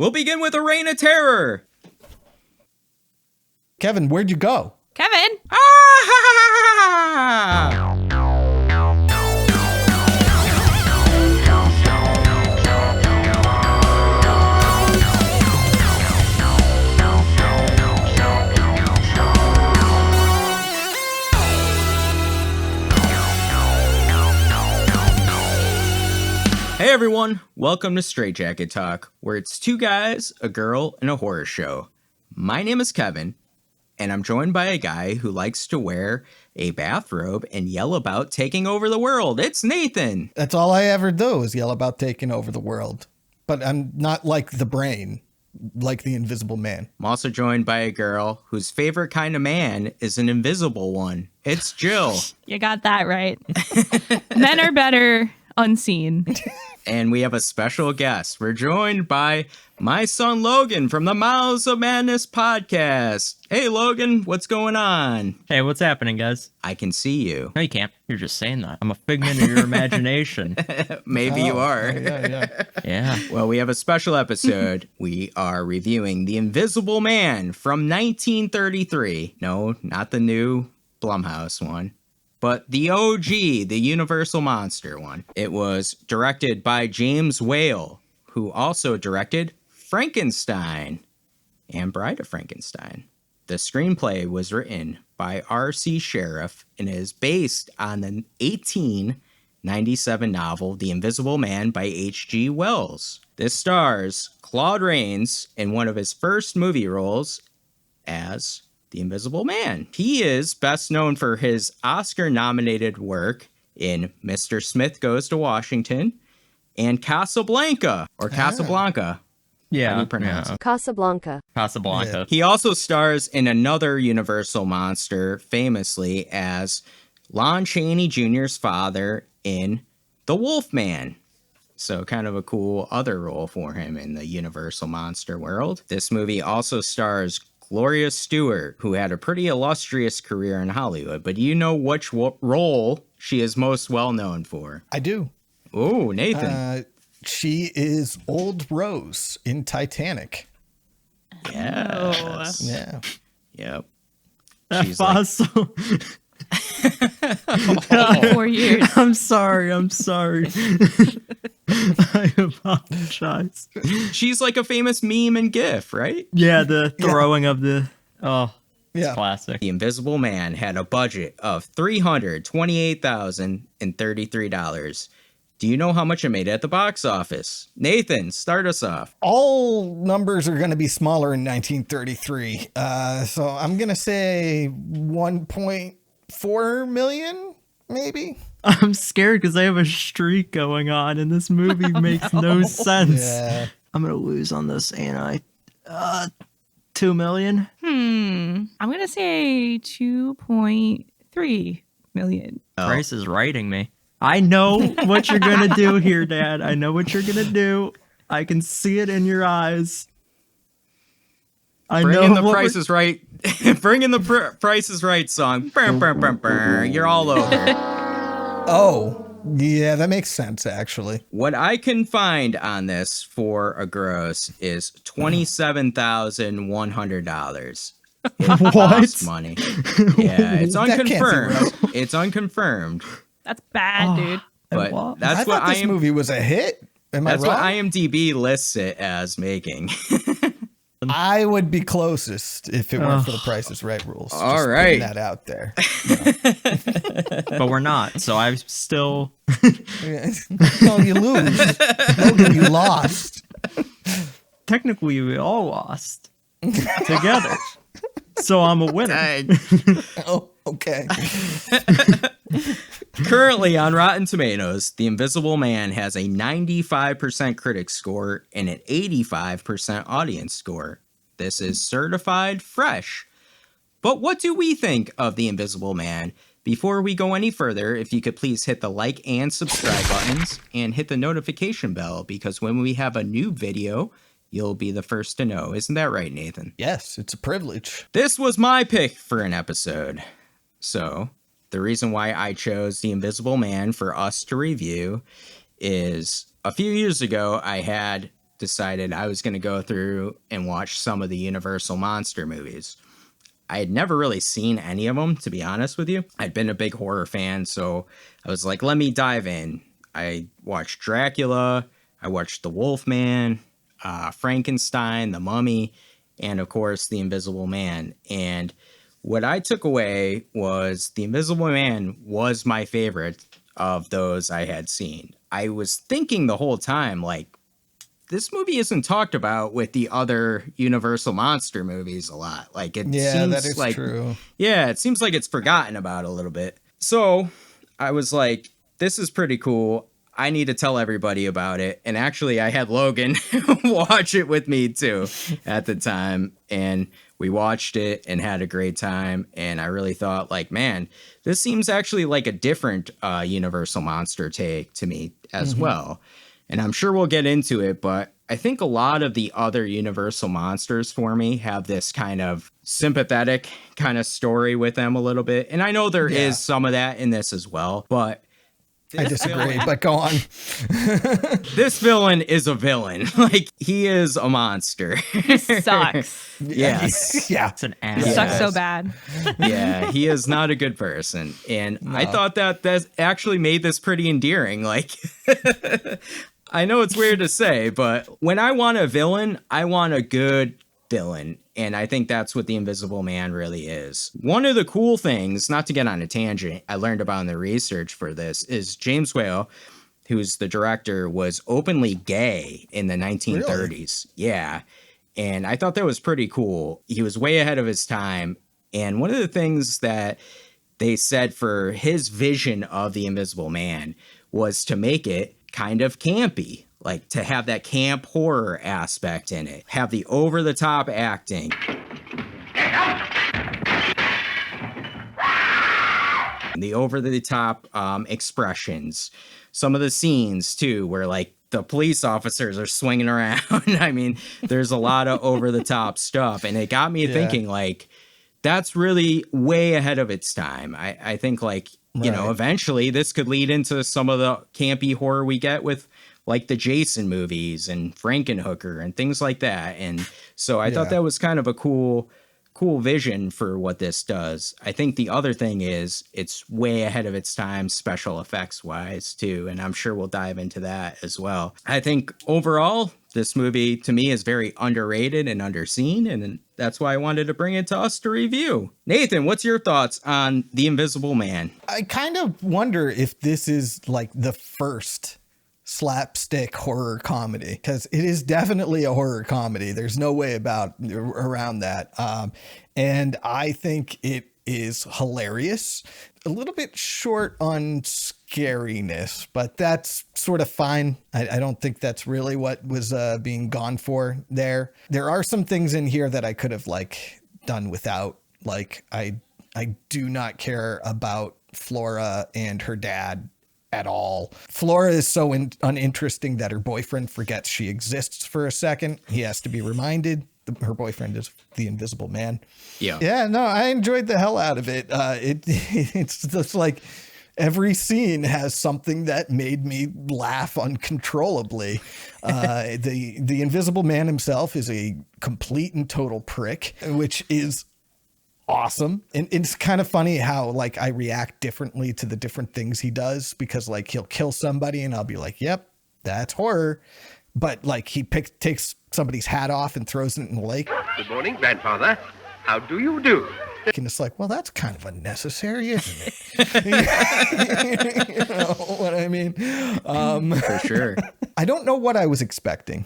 We'll begin with a reign of terror. Kevin, where'd you go? Kevin! Ah! Hey everyone, welcome to Straitjacket Talk, where it's two guys, a girl, and a horror show. My name is Kevin, and I'm joined by a guy who likes to wear a bathrobe and yell about taking over the world. It's Nathan! That's all I ever do is yell about taking over the world. But I'm not like the brain, like the Invisible Man. I'm also joined by a girl whose favorite kind of man is an invisible one. It's Jill. You got that right. Men are better unseen. And we have a special guest. We're joined by my son Logan from the Mouths of Madness podcast. Hey Logan, what's going on? Hey, what's happening, guys? I can see you. No, you can't. You're just saying that. I'm a figment of your imagination. Maybe you are. Yeah. Well, we have a special episode. We are reviewing The Invisible Man from 1933. No, not the new Blumhouse one, but the OG, the Universal Monster one. It was directed by James Whale, who also directed Frankenstein and Bride of Frankenstein. The screenplay was written by R.C. Sheriff and is based on the 1897 novel The Invisible Man by H.G. Wells. This stars Claude Rains in one of his first movie roles as The Invisible Man. He is best known for his Oscar-nominated work in Mr. Smith Goes to Washington and Casablanca, or Casablanca. Yeah. How do you pronounce it? Casablanca. Casablanca. Yeah. He also stars in another Universal monster, famously as Lon Chaney Jr.'s father in The Wolfman. So kind of a cool other role for him in the Universal monster world. This movie also stars Gloria Stuart, who had a pretty illustrious career in Hollywood, but do you know which role she is most well known for? I do. Oh, Nathan. She is Old Rose in Titanic. Yes. Yeah. Yep. That's She's like- awesome. 4 years. I'm sorry. I apologize. She's like a famous meme and gif, right? Yeah, the throwing of the... Oh, it's Yeah. classic. The Invisible Man had a budget of $328,033. Do you know how much it made at the box office? Nathan, start us off. All numbers are going to be smaller in 1933. So I'm going to say 1.4 million, maybe. I'm scared because I have a streak going on and this movie makes no sense. Yeah. I'm going to lose on this, ain't I? 2 million? I'm going to say 2.3 million. Oh. Price is writing me. I know what you're going to do here, Dad. I know what you're going to do. I can see it in your eyes. I Bring know in the what Price is Right. Bring in the Price is Right song. Brr, brr, brr, brr. You're all over. Oh, yeah, that makes sense, actually. What I can find on this for a gross is $27,100. What? Money. Yeah, it's That can't be unconfirmed. right. It's unconfirmed. That's bad, dude. But what? that's I what thought this movie was a hit. Am I That's wrong? what IMDb lists it as making. I would be closest if it weren't for the Price is Right rules. All Just right. putting that out there. But we're not. So I'm still... Well, you lose. Logan, you lost. Technically, we all lost together. So I'm a winner. Dang. Oh, okay. Currently on Rotten Tomatoes, The Invisible Man has a 95% critic score and an 85% audience score. This is certified fresh. But what do we think of The Invisible Man? Before we go any further, if you could please hit the like and subscribe buttons and hit the notification bell, because when we have a new video, you'll be the first to know. Isn't that right, Nathan? Yes, it's a privilege. This was my pick for an episode. So, the reason why I chose The Invisible Man for us to review is a few years ago, I had decided I was going to go through and watch some of the Universal monster movies. I had never really seen any of them, to be honest with you. I'd been a big horror fan, so I was like, let me dive in. I watched Dracula, I watched The Wolfman, Frankenstein, The Mummy, and of course, The Invisible Man. And what I took away was The Invisible Man was my favorite of those I had seen. I was thinking the whole time, like, this movie isn't talked about with the other Universal monster movies a lot. Like, it seems that is like, true. Yeah, it seems like it's forgotten about a little bit. So I was like, this is pretty cool. I need to tell everybody about it. And actually, I had Logan watch it with me too at the time. And we watched it and had a great time. And I really thought, like, man, this seems actually like a different Universal monster take to me as well. And I'm sure we'll get into it, but I think a lot of the other Universal monsters for me have this kind of sympathetic kind of story with them a little bit. And I know there is some of that in this as well, but I disagree, but go on. this villain is a villain. Like, he is a monster. He sucks. Yes. Yeah. It's an He ass. sucks so bad. Yeah, he is not a good person. And I thought that actually made this pretty endearing. Like, I know it's weird to say, but when I want a villain, I want a good villain. And I think that's what the Invisible Man really is. One of the cool things, not to get on a tangent, I learned about in the research for this is James Whale, who's the director, was openly gay in the 1930s. Really? Yeah. And I thought that was pretty cool. He was way ahead of his time. And one of the things that they said for his vision of the Invisible Man was to make it kind of campy, like to have that camp horror aspect in it, have the over-the-top acting, the over-the-top expressions, some of the scenes too, where like the police officers are swinging around. I mean, there's a lot of over-the-top stuff, and it got me thinking, like, that's really way ahead of its time. I think, like, you know, eventually this could lead into some of the campy horror we get with like the Jason movies and Frankenhooker and things like that. And so I thought that was kind of a cool vision for what this does. I think the other thing is it's way ahead of its time special effects wise too. And I'm sure we'll dive into that as well. I think overall, this movie to me is very underrated and underseen. And that's why I wanted to bring it to us to review. Nathan, what's your thoughts on The Invisible Man? I kind of wonder if this is like the first slapstick horror comedy, because it is definitely a horror comedy. There's no way around that. And I think it is hilarious, a little bit short on scariness, but that's sort of fine. I don't think that's really what was being gone for there. There are some things in here that I could have like done without. Like I do not care about Flora and her dad at all. Flora is so uninteresting that her boyfriend forgets she exists for a second. He has to be reminded. Her boyfriend is the Invisible Man. Yeah, no, I enjoyed the hell out of it. It's just like every scene has something that made me laugh uncontrollably. The Invisible Man himself is a complete and total prick, which is awesome. And it's kind of funny how like I react differently to the different things he does, because like he'll kill somebody and I'll be like, yep, that's horror. But like he takes somebody's hat off and throws it in the lake. Good morning, grandfather. How do you do? And it's like, well, that's kind of unnecessary, isn't it? You know what I mean? For sure. I don't know what I was expecting,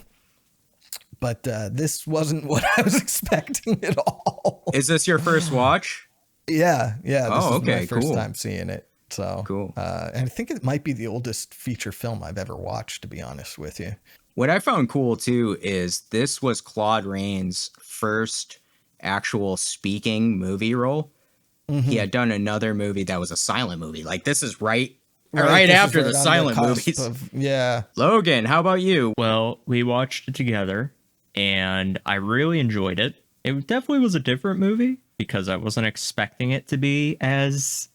but this wasn't what I was expecting at all. Is this your first watch? Yeah. This Oh, is okay, my first cool. time seeing it. So Cool. And I think it might be the oldest feature film I've ever watched, to be honest with you. What I found cool too is this was Claude Rains' first actual speaking movie role. He had done another movie that was a silent movie. Like this is right This is after the on silent cusp movies. Yeah. Logan, how about you? Well, we watched it together, and I really enjoyed it. It definitely was a different movie because I wasn't expecting it to be as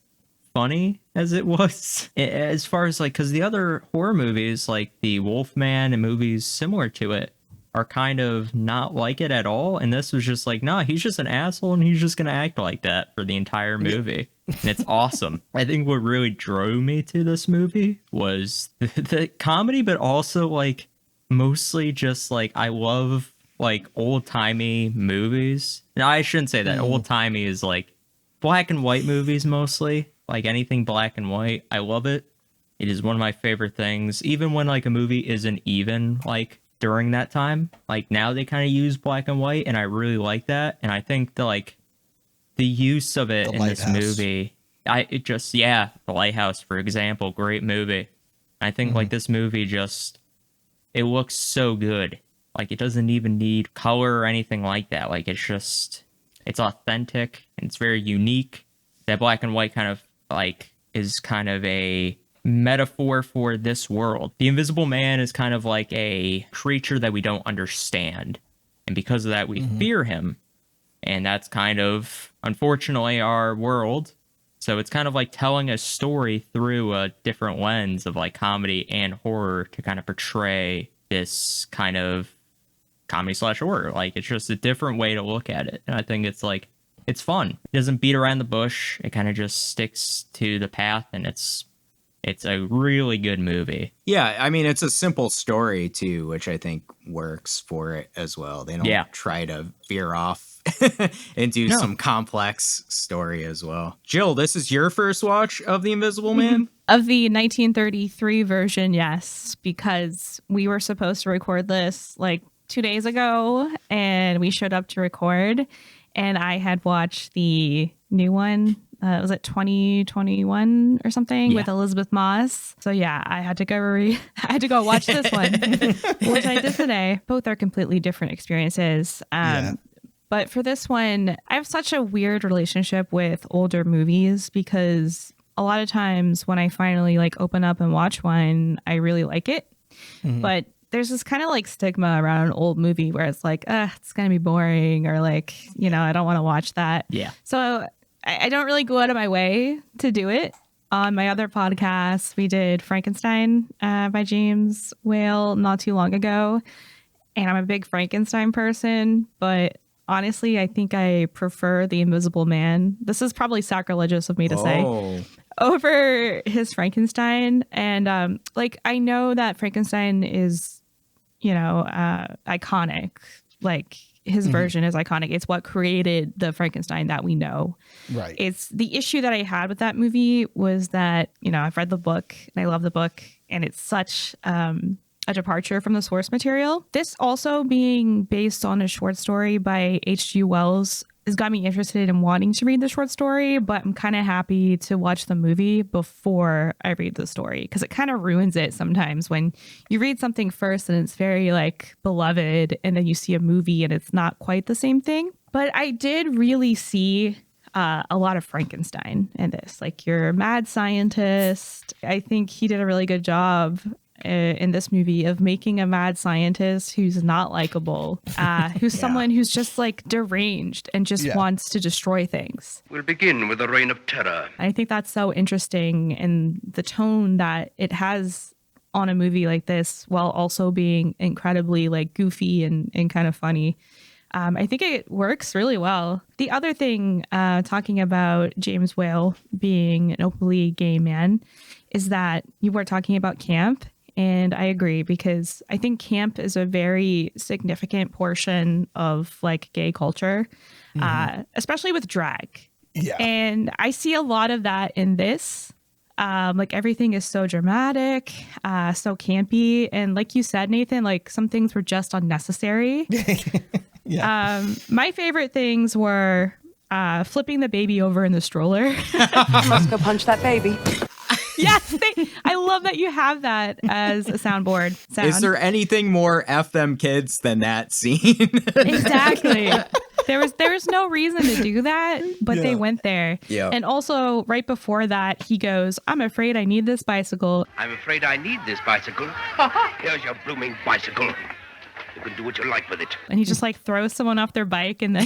funny as it was. As far as like, because the other horror movies, like the Wolfman and movies similar to it, are kind of not like it at all. And this was just like, nah, he's just an asshole and he's just going to act like that for the entire movie. And it's awesome. I think what really drove me to this movie was the comedy, but also like mostly just like I love like old timey movies. No, I shouldn't say that. Old timey is like black and white movies mostly. Like anything black and white. I love it. It is one of my favorite things. Even when like a movie isn't even like during that time, like now they kind of use black and white, and I really like that. And I think the use of it in this movie, The Lighthouse, for example, great movie. I think like this movie just, it looks so good. Like it doesn't even need color or anything like that. Like it's authentic and it's very unique. That black and white kind of like is kind of a metaphor for this world. The Invisible Man is kind of like a creature that we don't understand, and because of that we fear him, and that's kind of unfortunately our world. So it's kind of like telling a story through a different lens of like comedy and horror to kind of portray this kind of comedy / horror. Like it's just a different way to look at it, and I think it's like it's fun. It doesn't beat around the bush. It kind of just sticks to the path, and it's a really good movie. Yeah, I mean, it's a simple story, too, which I think works for it as well. They don't try to veer off and do some complex story as well. Jill, this is your first watch of The Invisible Man? Of the 1933 version, yes, because we were supposed to record this like 2 days ago, and we showed up to record, and I had watched the new one. Was it 2021 or something with Elizabeth Moss? So yeah, I had to go watch this one, which I did today. Both are completely different experiences. But for this one, I have such a weird relationship with older movies because a lot of times when I finally like open up and watch one, I really like it. But there's this kind of like stigma around an old movie where it's like, it's going to be boring, or like, I don't want to watch that. Yeah. So I don't really go out of my way to do it. On my other podcast, we did Frankenstein by James Whale not too long ago. And I'm a big Frankenstein person, but honestly, I think I prefer The Invisible Man. This is probably sacrilegious of me to say. Over his Frankenstein. And I know that Frankenstein is, iconic. Like his version is iconic. It's what created the Frankenstein that we know. Right. It's the issue that I had with that movie was that, I've read the book and I love the book, and it's such a departure from the source material. This also being based on a short story by H.G. Wells has got me interested in wanting to read the short story, but I'm kind of happy to watch the movie before I read the story, because it kind of ruins it sometimes when you read something first and it's very like beloved, and then you see a movie and it's not quite the same thing. But I did really see a lot of Frankenstein in this, like your mad scientist. I think he did a really good job in this movie of making a mad scientist who's not likable, who's someone who's just like deranged and just wants to destroy things. We'll begin with a reign of terror. I think that's so interesting, and the tone that it has on a movie like this, while also being incredibly like goofy and kind of funny. I think it works really well. The other thing, talking about James Whale being an openly gay man, is that you were talking about camp. And I agree, because I think camp is a very significant portion of like gay culture, especially with drag. Yeah. And I see a lot of that in this. Like everything is so dramatic, so campy. And like you said, Nathan, like some things were just unnecessary. My favorite things were flipping the baby over in the stroller. Let's go punch that baby. Yes, I love that you have that as a soundboard sound. Is there anything more F them kids than that scene? Exactly. There was no reason to do that, but they went there. Yeah. And also, right before that, he goes, "I'm afraid I need this bicycle." I'm afraid I need this bicycle. Here's your blooming bicycle. You can do what you like with it. And he just like throws someone off their bike and then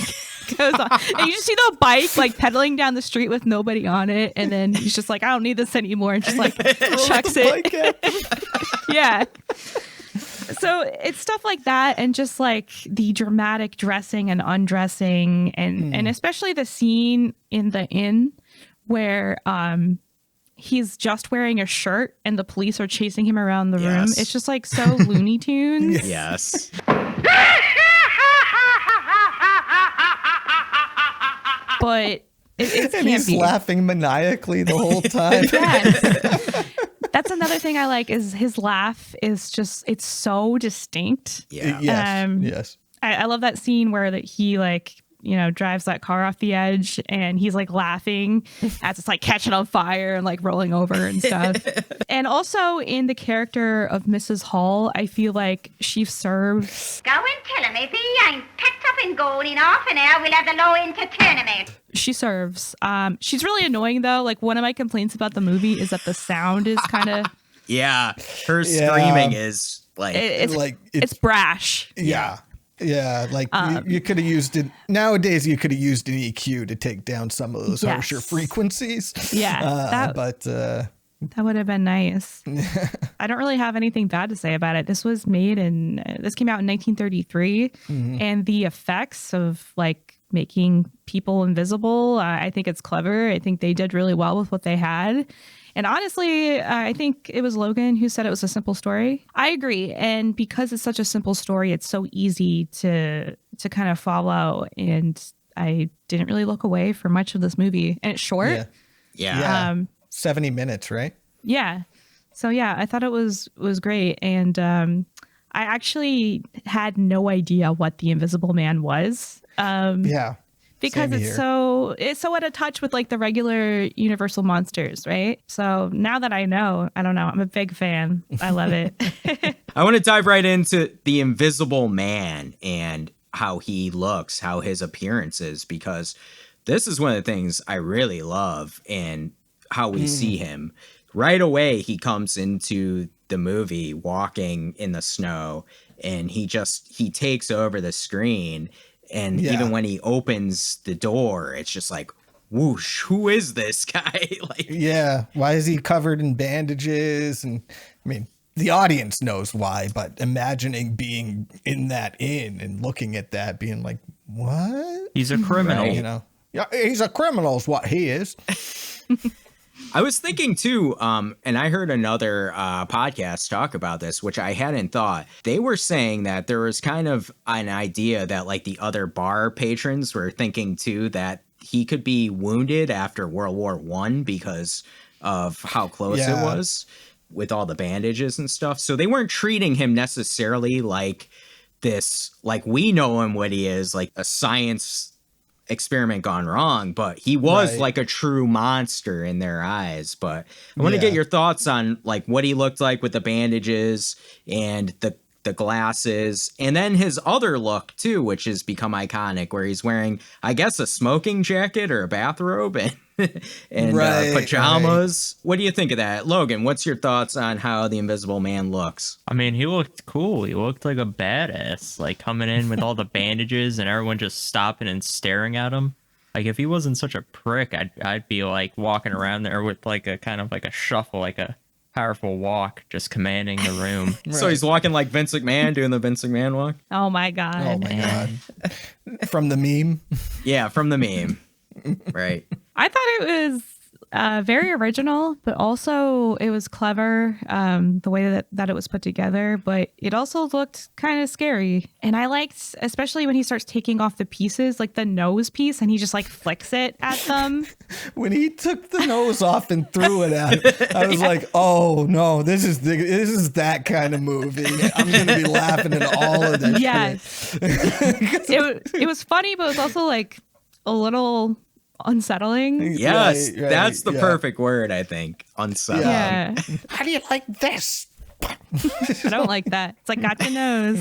goes on. And you just see the bike like pedaling down the street with nobody on it. And then he's just like, "I don't need this anymore," and just like chucks it. Yeah. So it's stuff like that, and just like the dramatic dressing and undressing, and especially the scene in the inn where he's just wearing a shirt and the police are chasing him around the room. It's just like so Looney Tunes. Yes. But it's and he's campy. laughing maniacally the whole time. Yes. That's another thing I like is his laugh is just, it's so distinct. Yeah. Yes. I love that scene where that he like, you know, drives that car off the edge and he's like laughing as it's like catching on fire and like rolling over and stuff. And also in the character of Mrs. Hall, I feel like she serves. Go and tell him if he ain't packed up and gone in half an hour, we'll have the law into tournament. She serves. She's really annoying though. Like one of my complaints about the movie is that the sound is kind of. Yeah. Her screaming is like. It's brash. Yeah. Yeah, like you could have used it. Nowadays, you could have used an EQ to take down some of those harsher frequencies. Yeah, that would have been nice. I don't really have anything bad to say about it. This was made this came out in 1933, and the effects of like making people invisible, I think it's clever. I think they did really well with what they had. And honestly, I think it was Logan who said it was a simple story. I agree. And because it's such a simple story, it's so easy to kind of follow. And I didn't really look away for much of this movie. And it's short. Yeah. 70 minutes, right? Yeah. So yeah, I thought it was great. And I actually had no idea what the Invisible Man was. Because it's so out of touch with like the regular Universal monsters, right? So now that I know, I don't know, I'm a big fan. I love it. I want to dive right into the Invisible Man and how he looks, how his appearance is, because this is one of the things I really love and how we see him. Right away, he comes into the movie walking in the snow and he takes over the screen. And even when he opens the door, it's just like, whoosh, who is this guy? Like, why is he covered in bandages? And I mean, the audience knows why, but imagining being in that inn and looking at that, being like, what? He's a criminal. Right, you know, yeah, he's a criminal is what he is. I was thinking too, and I heard another podcast talk about this, which I hadn't thought. They were saying that there was kind of an idea that like the other bar patrons were thinking too that he could be wounded after World War I because of how close it was with all the bandages and stuff. So they weren't treating him necessarily like this, like we know him what he is, like a science experiment gone wrong, but he was like a true monster in their eyes. But I want to get your thoughts on like what he looked like with the bandages and the glasses, and then his other look too, which has become iconic, where he's wearing, I guess, a smoking jacket or a bathrobe and pajamas. What do you think of that, Logan? What's your thoughts on how the Invisible Man looks? I mean, he looked cool. He looked like a badass, like coming in with all the bandages and everyone just stopping and staring at him. Like if he wasn't such a prick, I'd be like walking around there with like a kind of like a shuffle, like a powerful walk, just commanding the room. So he's walking like Vince McMahon, doing the Vince McMahon walk. Oh my god! Oh my god! From the meme. Yeah, from the meme. Right. I thought it was very original, but also it was clever, the way that it was put together, but it also looked kind of scary. And I liked, especially when he starts taking off the pieces, like the nose piece, and he just like flicks it at them. When he took the nose off and threw it at him, I was like, oh no, this is that kind of movie. I'm going to be laughing at all of this. Yes. It was funny, but it was also like a little unsettling. Yes, that's the perfect word, I think. Unsettling. Yeah. How do you like this? I don't like that. It's like, got your nose.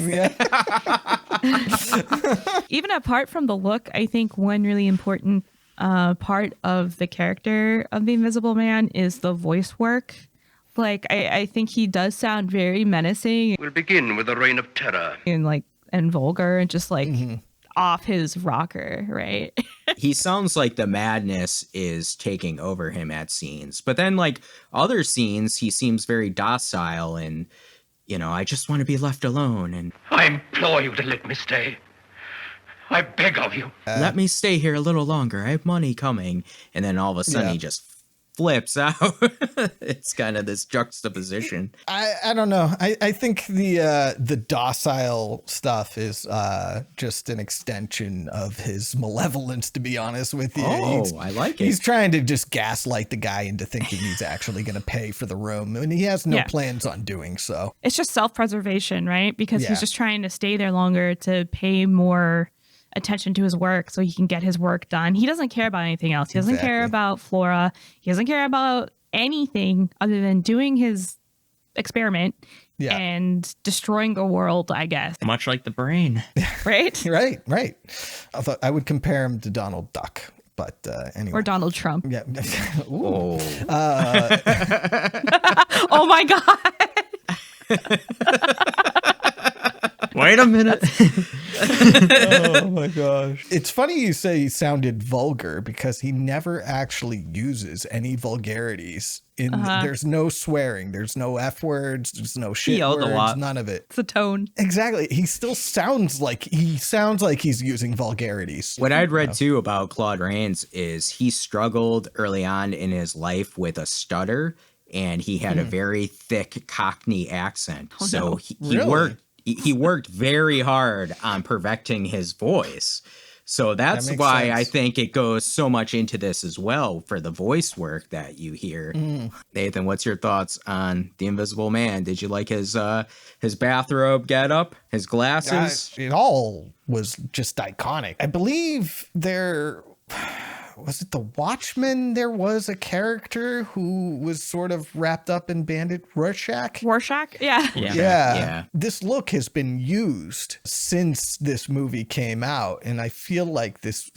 Even apart from the look, I think one really important part of the character of the Invisible Man is the voice work. Like, I think he does sound very menacing. We'll begin with a reign of terror. And vulgar and just like off his rocker, right? He sounds like the madness is taking over him at scenes. But then like other scenes, he seems very docile and, I just want to be left alone and I implore you to let me stay. I beg of you. let me stay here a little longer. I have money coming. And then all of a sudden he just flips out. It's kind of this juxtaposition. I don't know. I think the docile stuff is just an extension of his malevolence, to be honest with you. Oh, I like it. He's trying to just gaslight the guy into thinking he's actually going to pay for the room, and he has no plans on doing so. It's just self-preservation, right? Because Yeah. he's just trying to stay there longer to pay more attention to his work so he can get his work done. He doesn't care about anything else. He doesn't care about Flora. He doesn't care about anything other than doing his experiment and destroying the world, I guess. Much like the brain. Right? Right. I thought I would compare him to Donald Duck, but anyway. Or Donald Trump. Yeah. Oh. Oh my God. Wait a minute. Oh my gosh. It's funny you say he sounded vulgar because he never actually uses any vulgarities. There's no swearing, there's no F words, there's no shit yelled a words, lot. none of it. It's a tone. Exactly. He still sounds like he's using vulgarities. What I'd read too about Claude Rains is he struggled early on in his life with a stutter, and he had a very thick Cockney accent. Oh, so no. he worked very hard on perfecting his voice. So that's makes why sense. I think it goes so much into this as well for the voice work that you hear. Nathan, what's your thoughts on The Invisible Man? Did you like his bathrobe getup, his glasses? It all was just iconic. I believe was it The Watchmen? There was a character who was sort of wrapped up in Bandit Rorschach. Rorschach? Yeah. Yeah. This look has been used since this movie came out, and I feel like this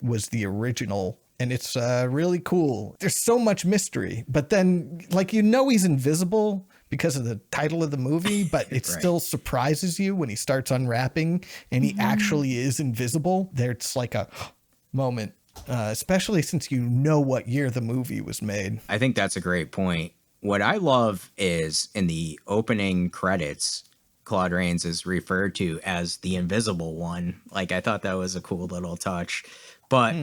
was the original, and it's really cool. There's so much mystery, but then he's invisible because of the title of the movie, but it still surprises you when he starts unwrapping and he actually is invisible. There's like a moment. Especially since you know what year the movie was made. I think that's a great point. What I love is in the opening credits, Claude Rains is referred to as the Invisible One. I thought that was a cool little touch. But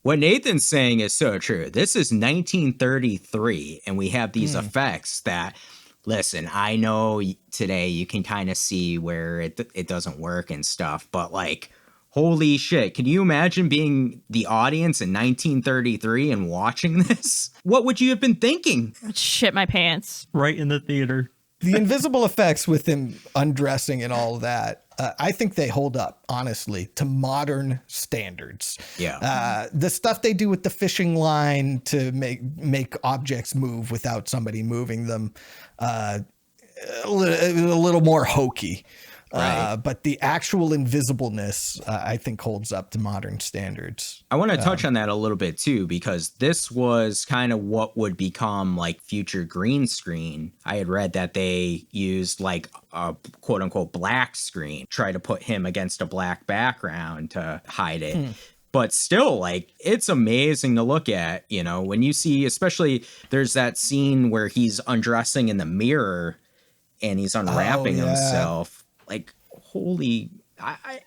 what Nathan's saying is so true. This is 1933, and we have these effects that, listen, I know today you can kind of see where it doesn't work and stuff, but holy shit, can you imagine being the audience in 1933 and watching this? What would you have been thinking? I'd shit my pants. Right in the theater. The invisible effects with him undressing and all that, I think they hold up, honestly, to modern standards. Yeah. The stuff they do with the fishing line to make objects move without somebody moving them, a little more hokey. Right. But the actual invisibleness, I think, holds up to modern standards. I want to touch on that a little bit too, because this was kind of what would become future green screen. I had read that they used a quote unquote black screen, try to put him against a black background to hide it. But still, it's amazing to look at, when you see, especially there's that scene where he's undressing in the mirror and he's unwrapping himself. Holy, I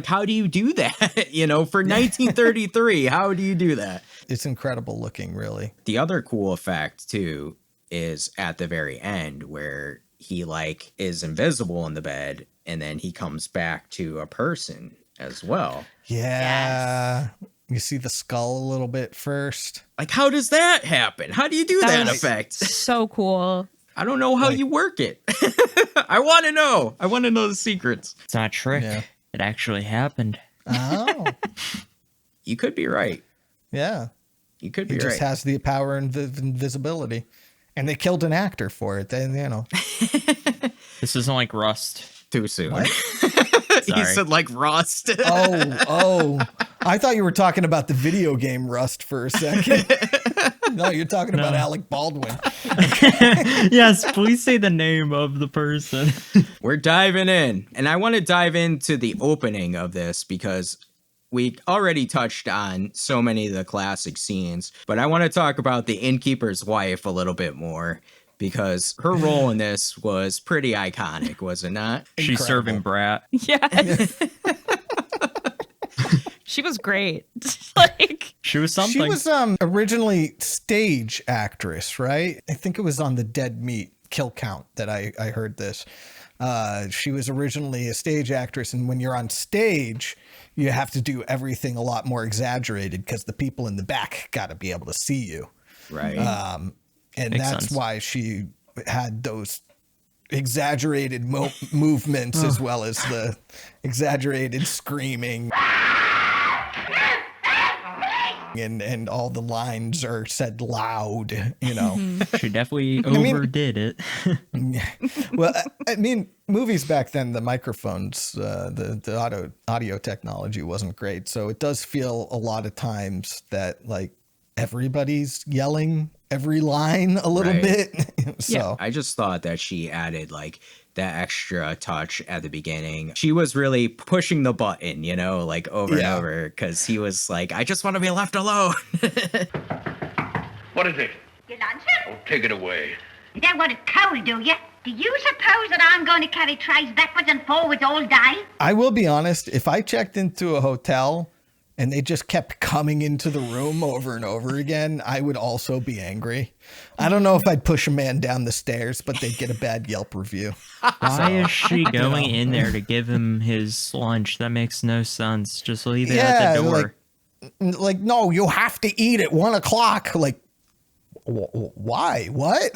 how do you do that? For 1933, how do you do that? It's incredible looking, really. The other cool effect too is at the very end where he is invisible in the bed and then he comes back to a person as well. Yeah. Yes. You see the skull a little bit first. How does that happen? How do you do that effect? So cool. I don't know how you work it. I want to know. I want to know the secrets. It's not a trick. Yeah. It actually happened. Oh. You could be right. Yeah. You could be He right. just has the power and invisibility. And they killed an actor for it. Then, This isn't like Rust. Too soon. Sorry. He said Rust. Oh. I thought you were talking about the video game Rust for a second. No, you're talking about Alec Baldwin. Yes, please say the name of the person. We're diving in. And I want to dive into the opening of this because we already touched on so many of the classic scenes. But I want to talk about the innkeeper's wife a little bit more because her role in this was pretty iconic, was it not? She's serving brat. Yes. She was great. Like, She was something. She was originally stage actress, right? I think it was on the Dead Meat Kill Count that I heard this. She was originally a stage actress, and when you're on stage, you have to do everything a lot more exaggerated because the people in the back got to be able to see you. Right. And Makes that's sense. why she had those exaggerated movements as well as the exaggerated screaming. And all the lines are said loud, you know. She definitely overdid it. Well, I mean, movies back then, the microphones, the audio technology wasn't great. So it does feel a lot of times that like everybody's yelling every line a little Right. bit. So Yeah. I just thought that she added like that extra touch at the beginning. She was really pushing the button, you know, like over and Yeah. over, because he was like, I just want to be left alone. What is it? Your lunch? Oh, take it away. You don't want it cold, do you? Do you suppose that I'm going to carry trays backwards and forwards all day? I will be honest, if I checked into a hotel and they just kept coming into the room over and over again, I would also be angry. I don't know if I'd push a man down the stairs, but they'd get a bad Yelp review. Why is she going in there to give him his lunch? That makes no sense. Just leave it at the door. Like, no, you have to eat at 1 o'clock. Like, why? What?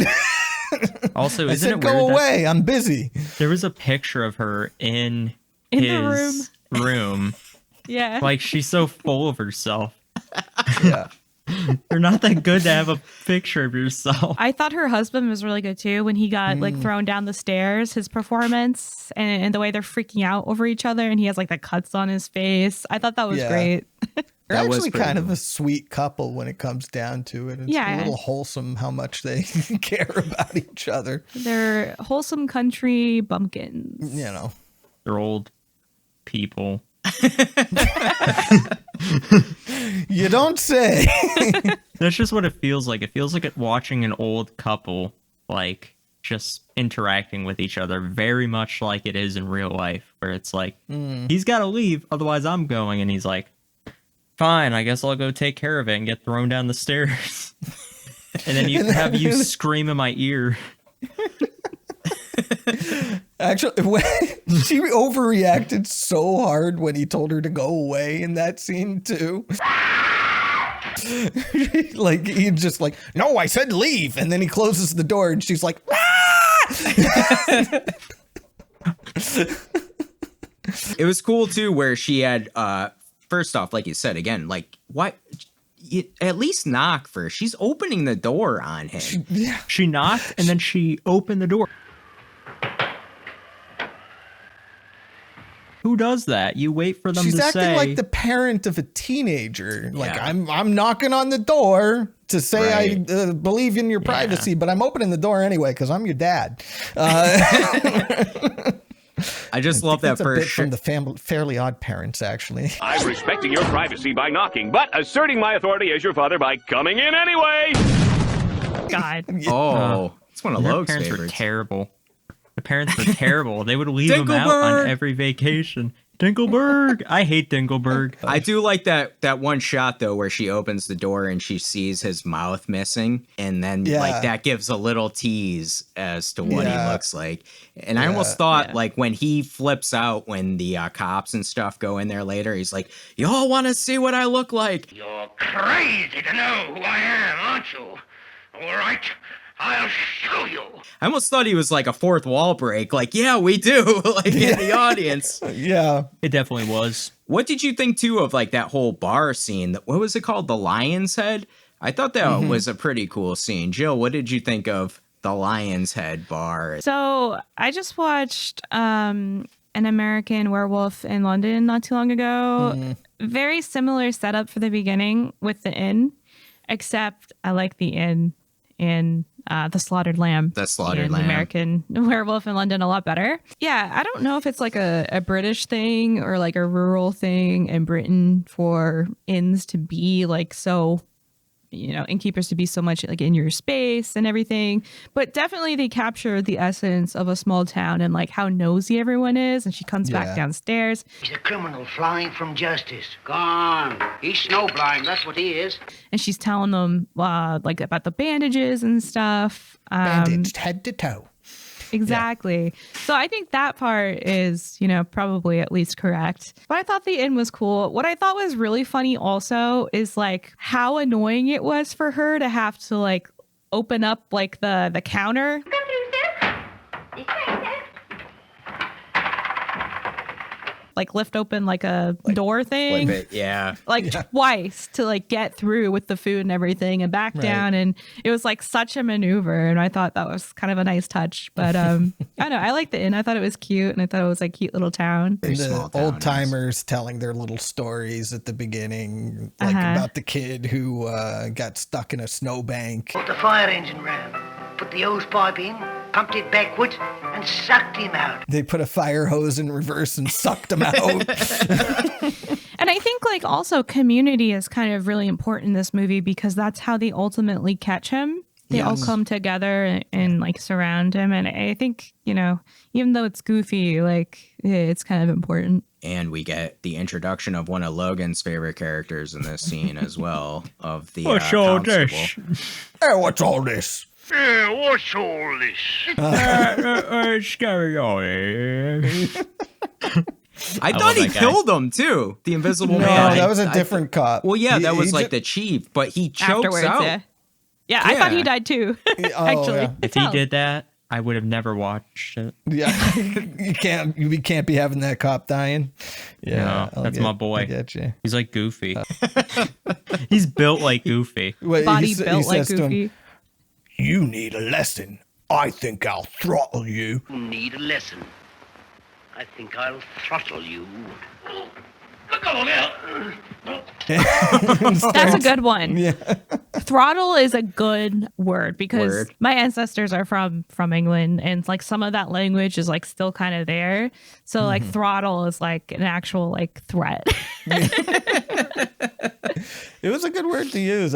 Also, I isn't said, it go weird that away. I'm busy. there was a picture of her in In the his room? yeah. Like, she's so full of herself. Yeah. You're not that good to have a picture of yourself. I thought her husband was really good too when he got like thrown down the stairs, his performance and the way they're freaking out over each other, and he has like the cuts on his face. I thought that was Yeah. great. They're That was actually pretty kind of cool. a sweet couple when it comes down to it. It's Yeah. a little wholesome how much they care about each other. They're wholesome country bumpkins. You know. They're old people. You don't say. That's just what it feels like. It feels like watching an old couple, like, just interacting with each other very much like it is in real life, where it's like, he's got to leave, otherwise I'm going. And he's like, fine, I guess I'll go take care of it and get thrown down the stairs. And then you have you scream in my ear. Actually, she overreacted so hard when he told her to go away in that scene too. Like he's just like, no, I said leave, and then he closes the door, and she's like, ah! It was cool too, where she had, first off, like you said, again, like what? You at least knock first. She's opening the door on him. Yeah. She knocked and then she opened the door. Who does that? You wait for them She's to acting say. like the parent of a teenager. Like Yeah. I'm knocking on the door to say Right. I believe in your privacy, but I'm opening the door anyway because I'm your dad. I just love that That's a bit first from the Fairly Odd Parents, actually. I'm respecting your privacy by knocking, but asserting my authority as your father by coming in anyway. God. Oh, it's one of Their Logan's parents were favorites. terrible. The parents were terrible. They would leave them out on Dinkelberg! every vacation. Dinkelberg! I hate Dinkelberg. I do like that one shot though, where she opens the door and she sees his mouth missing, and then Yeah. like that gives a little tease as to what he Yeah. looks like. And I almost thought like when he flips out, when the cops and stuff go in there later, he's like, "You all want to see what I look like?" You're crazy to know who I am, aren't you? All right, I'll show you. I almost thought he was like a fourth wall break. Like, yeah, we do, like in the audience. Yeah. It definitely was. What did you think too of like that whole bar scene? What was it called? The Lion's Head? I thought that was a pretty cool scene. Jill, what did you think of the Lion's Head bar? So I just watched An American Werewolf in London not too long ago. Very similar setup for the beginning with the inn, except I like the inn in The Slaughtered Lamb. The Slaughtered in Lamb. American Werewolf in London a lot better. Yeah, I don't know if it's like a British thing or like a rural thing in Britain for inns to be like so innkeepers to be so much like in your space and everything. But definitely they capture the essence of a small town and like how nosy everyone is. And she comes back downstairs. He's a criminal flying from justice. Gone. He's snowblind. That's what he is. And she's telling them like about the bandages and stuff. Bandaged head to toe. Exactly. So I think that part is, probably at least correct. But I thought the end was cool. What I thought was really funny also is like how annoying it was for her to have to like open up like the counter. Like lift open like a door thing. Twice to like get through with the food and everything and back down. And it was like such a maneuver. And I thought that was kind of a nice touch. But I don't know. I liked the inn. I thought it was cute. And I thought it was like cute little town. And the old timers telling their little stories at the beginning, like about the kid who got stuck in a snowbank. Put the fire engine ran. Put the hose pipe in, pumped it backwards, and sucked him out. They put a fire hose in reverse and sucked him out. And I think like also community is kind of really important in this movie because that's how they ultimately catch him. They all come together and like surround him. And I think, even though it's goofy, like it's kind of important. And we get the introduction of one of Logan's favorite characters in this scene as well, of the what's all constable. this? Hey, what's all this? Yeah, what's all this? Scary. I thought he killed him too, the invisible man. No, that was a different cop. Well, yeah, that was like the chief, but he chokes afterwards. out. Yeah, I thought he died too. Actually, yeah. If he did that, I would have never watched it. Yeah, you can't be having that cop dying. Yeah, no, that's my boy. I get you. He's like Goofy. He's built like Goofy. Wait, Body built like Goofy. You need a lesson. I think I'll throttle you. You need a lesson. I think I'll throttle you. That's a good one. Yeah. Throttle is a good word because my ancestors are from England and like some of that language is like still kind of there. So like throttle is like an actual like threat. It was a good word to use.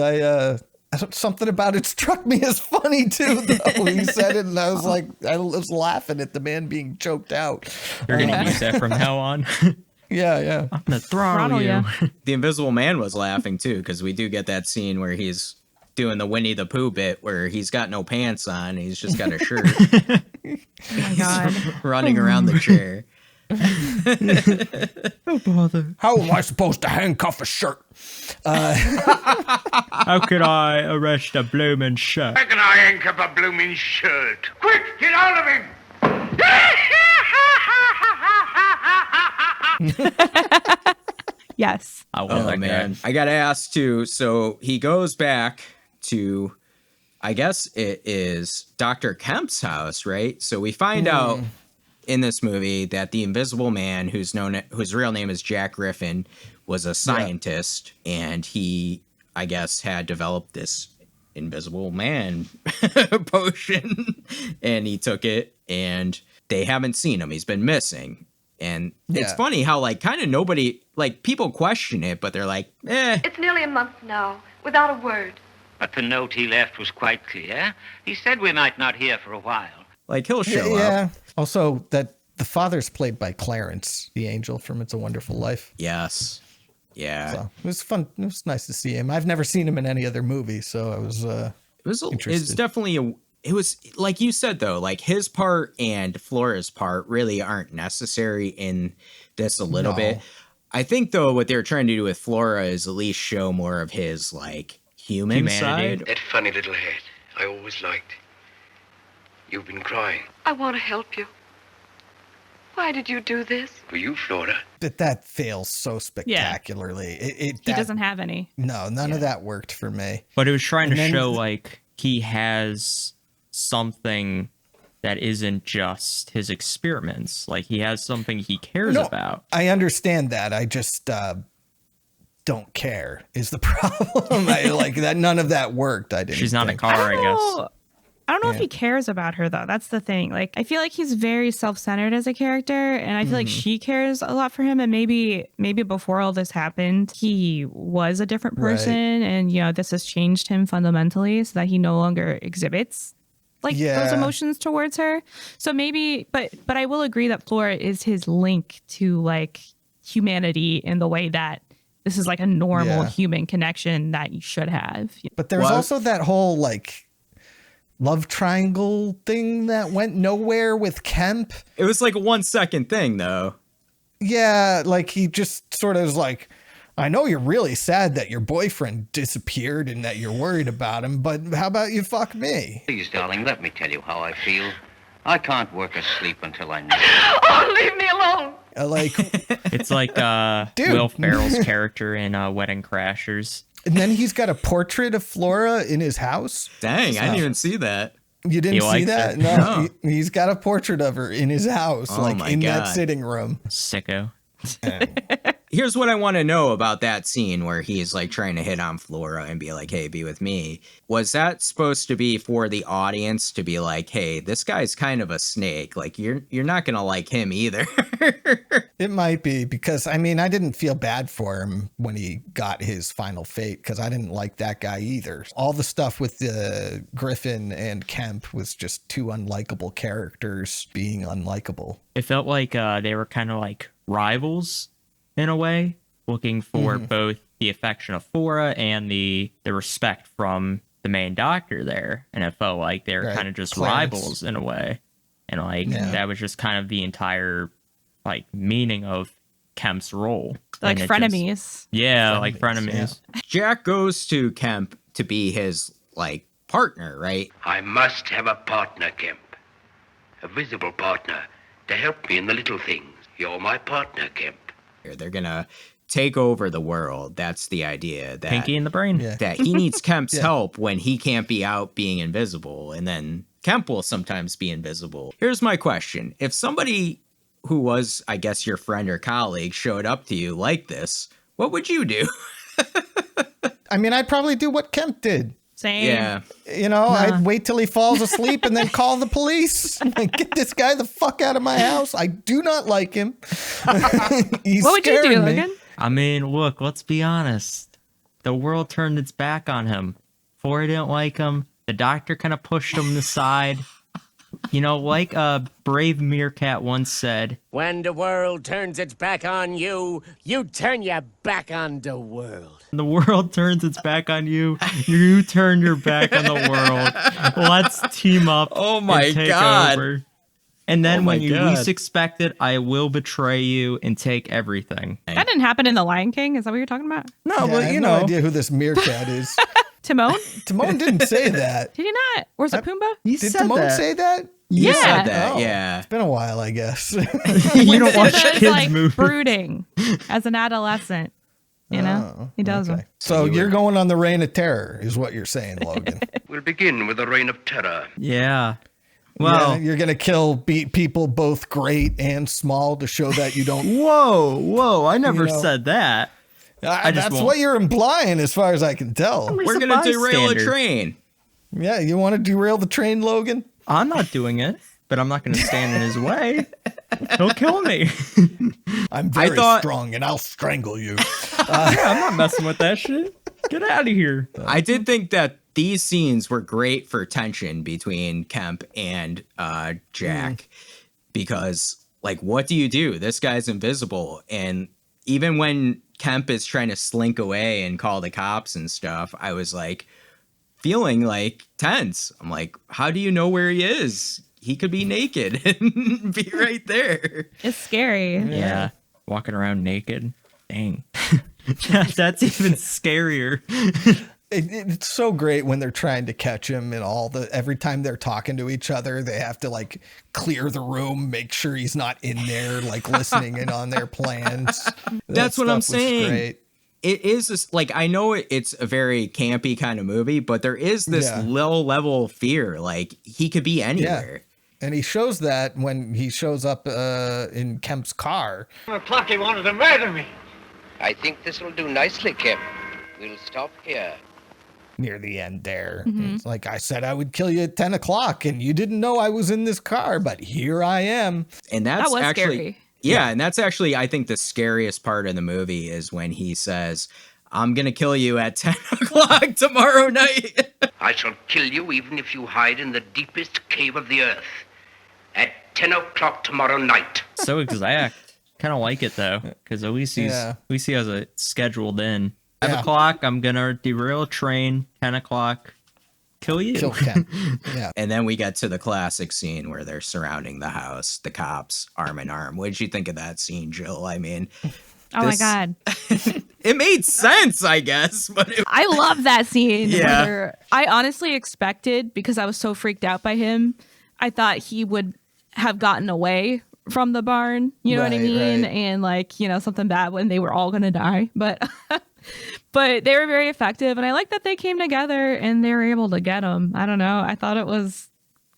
Something about it struck me as funny too, though. He said it, and I was like, I was laughing at the man being choked out. You're gonna use that from now on. Yeah. I'm gonna throttle you. The Invisible Man was laughing too, because we do get that scene where he's doing the Winnie the Pooh bit where he's got no pants on, he's just got a shirt. Oh my God. Running around the chair. Don't bother. How am I supposed to handcuff a shirt? How could I arrest a bloomin' shirt? How can I handcuff a blooming shirt? Quick, get out of him! Yes. Oh man, I gotta ask too. So he goes back to, I guess it is Dr. Kemp's house, right? So we find out in this movie that the Invisible Man, whose real name is Jack Griffin, was a scientist, and he, I guess, had developed this Invisible Man potion, and he took it, and they haven't seen him. He's been missing. And it's funny how, like, kind of nobody, like, people question it, but they're like, eh. It's nearly a month now, without a word. But the note he left was quite clear. He said we might not hear for a while. Like, he'll show up. Yeah. Also, that the father's played by Clarence, the angel from It's a Wonderful Life. Yes. Yeah. So it was fun. It was nice to see him. I've never seen him in any other movie, so I was it's definitely it was like you said though, like his part and Flora's part really aren't necessary in this a little bit. I think though what they're trying to do with Flora is at least show more of his like humanity side. That funny little head I always liked. You've been crying. I want to help you. Why did you do this? For you, Flora. But that fails so spectacularly. He doesn't have any. No, none of that worked for me. But it was trying to show like he has something that isn't just his experiments. Like he has something he cares about. I understand that. I just don't care is the problem. I like that. None of that worked. I didn't. She's not a car, I guess. I don't know if he cares about her, though. That's the thing. Like, I feel like he's very self-centered as a character, and I feel like she cares a lot for him. And maybe before all this happened, he was a different person, and this has changed him fundamentally, so that he no longer exhibits those emotions towards her. So maybe, but I will agree that Flora is his link to like humanity in the way that this is like a normal human connection that you should have. But there's also that whole like love triangle thing that went nowhere with Kemp. It was like a 1 second thing, though. Yeah, like he just sort of was like, I know you're really sad that your boyfriend disappeared and that you're worried about him, but how about you fuck me? Please, darling, let me tell you how I feel. I can't work or sleep until I know. Oh, leave me alone. It's like Will Ferrell's character in Wedding Crashers. And then he's got a portrait of Flora in his house. Dang, I didn't even see that. You didn't see that? It? No. He's got a portrait of her in his house, in that sitting room. Sicko. Here's what I want to know about that scene where he's like trying to hit on Flora and be like, hey, be with me. Was that supposed to be for the audience to be like, hey, this guy's kind of a snake. Like, you're not going to like him either. It might be, because, I mean, I didn't feel bad for him when he got his final fate, because I didn't like that guy either. All the stuff with Griffin and Kemp was just two unlikable characters being unlikable. It felt like they were kind of like rivals in a way, looking for both the affection of Flora and the respect from the main doctor there. And it felt like they were kind of just rivals in a way. And like that was just kind of the entire like meaning of Kemp's role. Like frenemies. Like frenemies. Yeah. Jack goes to Kemp to be his like partner, right? I must have a partner, Kemp. A visible partner to help me in the little things. You're my partner, Kemp. They're gonna take over the world. That's the idea. That Pinky in the brain. That he needs Kemp's help when he can't be out being invisible, and then Kemp will sometimes be invisible. Here's my question. If somebody who was, I guess, your friend or colleague showed up to you like this, what would you do? I mean, I'd probably do what Kemp did. Same. Yeah. I'd wait till he falls asleep and then call the police. Like, get this guy the fuck out of my house. I do not like him. He's what would you do, me. Logan? I mean, look, let's be honest. The world turned its back on him. Flora didn't like him. The doctor kind of pushed him aside. Like a brave meerkat once said, when the world turns its back on you, you turn your back on the world. The world turns its back on you, you turn your back on the world. Let's team up and take over. And then when you least expect it, I will betray you and take everything. That didn't happen in The Lion King. Is that what you're talking about? No, but I have no idea who this meerkat is. Timon? Timon didn't say that. Did he not? Or was it Pumbaa? Did Timon say that? You said that, yeah. It's been a while, I guess. You don't watch kids like movies. Brooding as an adolescent. He does. Okay. So you're going on the reign of terror, is what you're saying, Logan. We'll begin with the reign of terror. Yeah. Well, you're going to beat people both great and small to show that you don't. Whoa. I never said that. That's what you're implying, as far as I can tell. We're going to derail a train. Yeah, you want to derail the train, Logan? I'm not doing it, but I'm not going to stand in his way. He'll kill me. I'm very strong, and I'll strangle you. I'm not messing with that shit. Get out of here. I did think that these scenes were great for tension between Kemp and Jack, because, like, what do you do? This guy's invisible, and even when Kemp is trying to slink away and call the cops and stuff, I was like feeling like tense. I'm like, how do you know where he is? He could be naked and be right there. It's scary. Yeah. Walking around naked. Dang. That's even scarier. It's so great when they're trying to catch him, and every time they're talking to each other, they have to like clear the room, make sure he's not in there, like listening in on their plans. That's what I'm saying. Great. It is like, I know it's a very campy kind of movie, but there is this low level fear. Like, he could be anywhere. Yeah. And he shows that when he shows up in Kemp's car. Plucky wanted to murder me. I think this will do nicely, Kemp. We'll stop here. near the end there. It's like, I said I would kill you at 10 o'clock and you didn't know I was in this car, but here I am. And that's That was actually scary. Yeah, and that's actually, I think, the scariest part of the movie is when he says, I'm going to kill you at 10 o'clock tomorrow night. I shall kill you even if you hide in the deepest cave of the earth at 10 o'clock tomorrow night. So exact. Kind of like it, though, because at least he has it scheduled in. 5 o'clock, I'm going to derail a train. 10 o'clock, kill you. Kill Ken. Yeah. And then we get to the classic scene where they're surrounding the house, the cops, arm in arm. What did you think of that scene, Jill? I mean... Oh my God. It made sense, I guess. But I love that scene. Yeah. Where I honestly expected, because I was so freaked out by him, I thought he would have gotten away from the barn. You know what I mean? Right. And like, you know, something bad when they were all going to die. But but they were very effective. And I like that they came together and they were able to get him. I don't know. I thought it was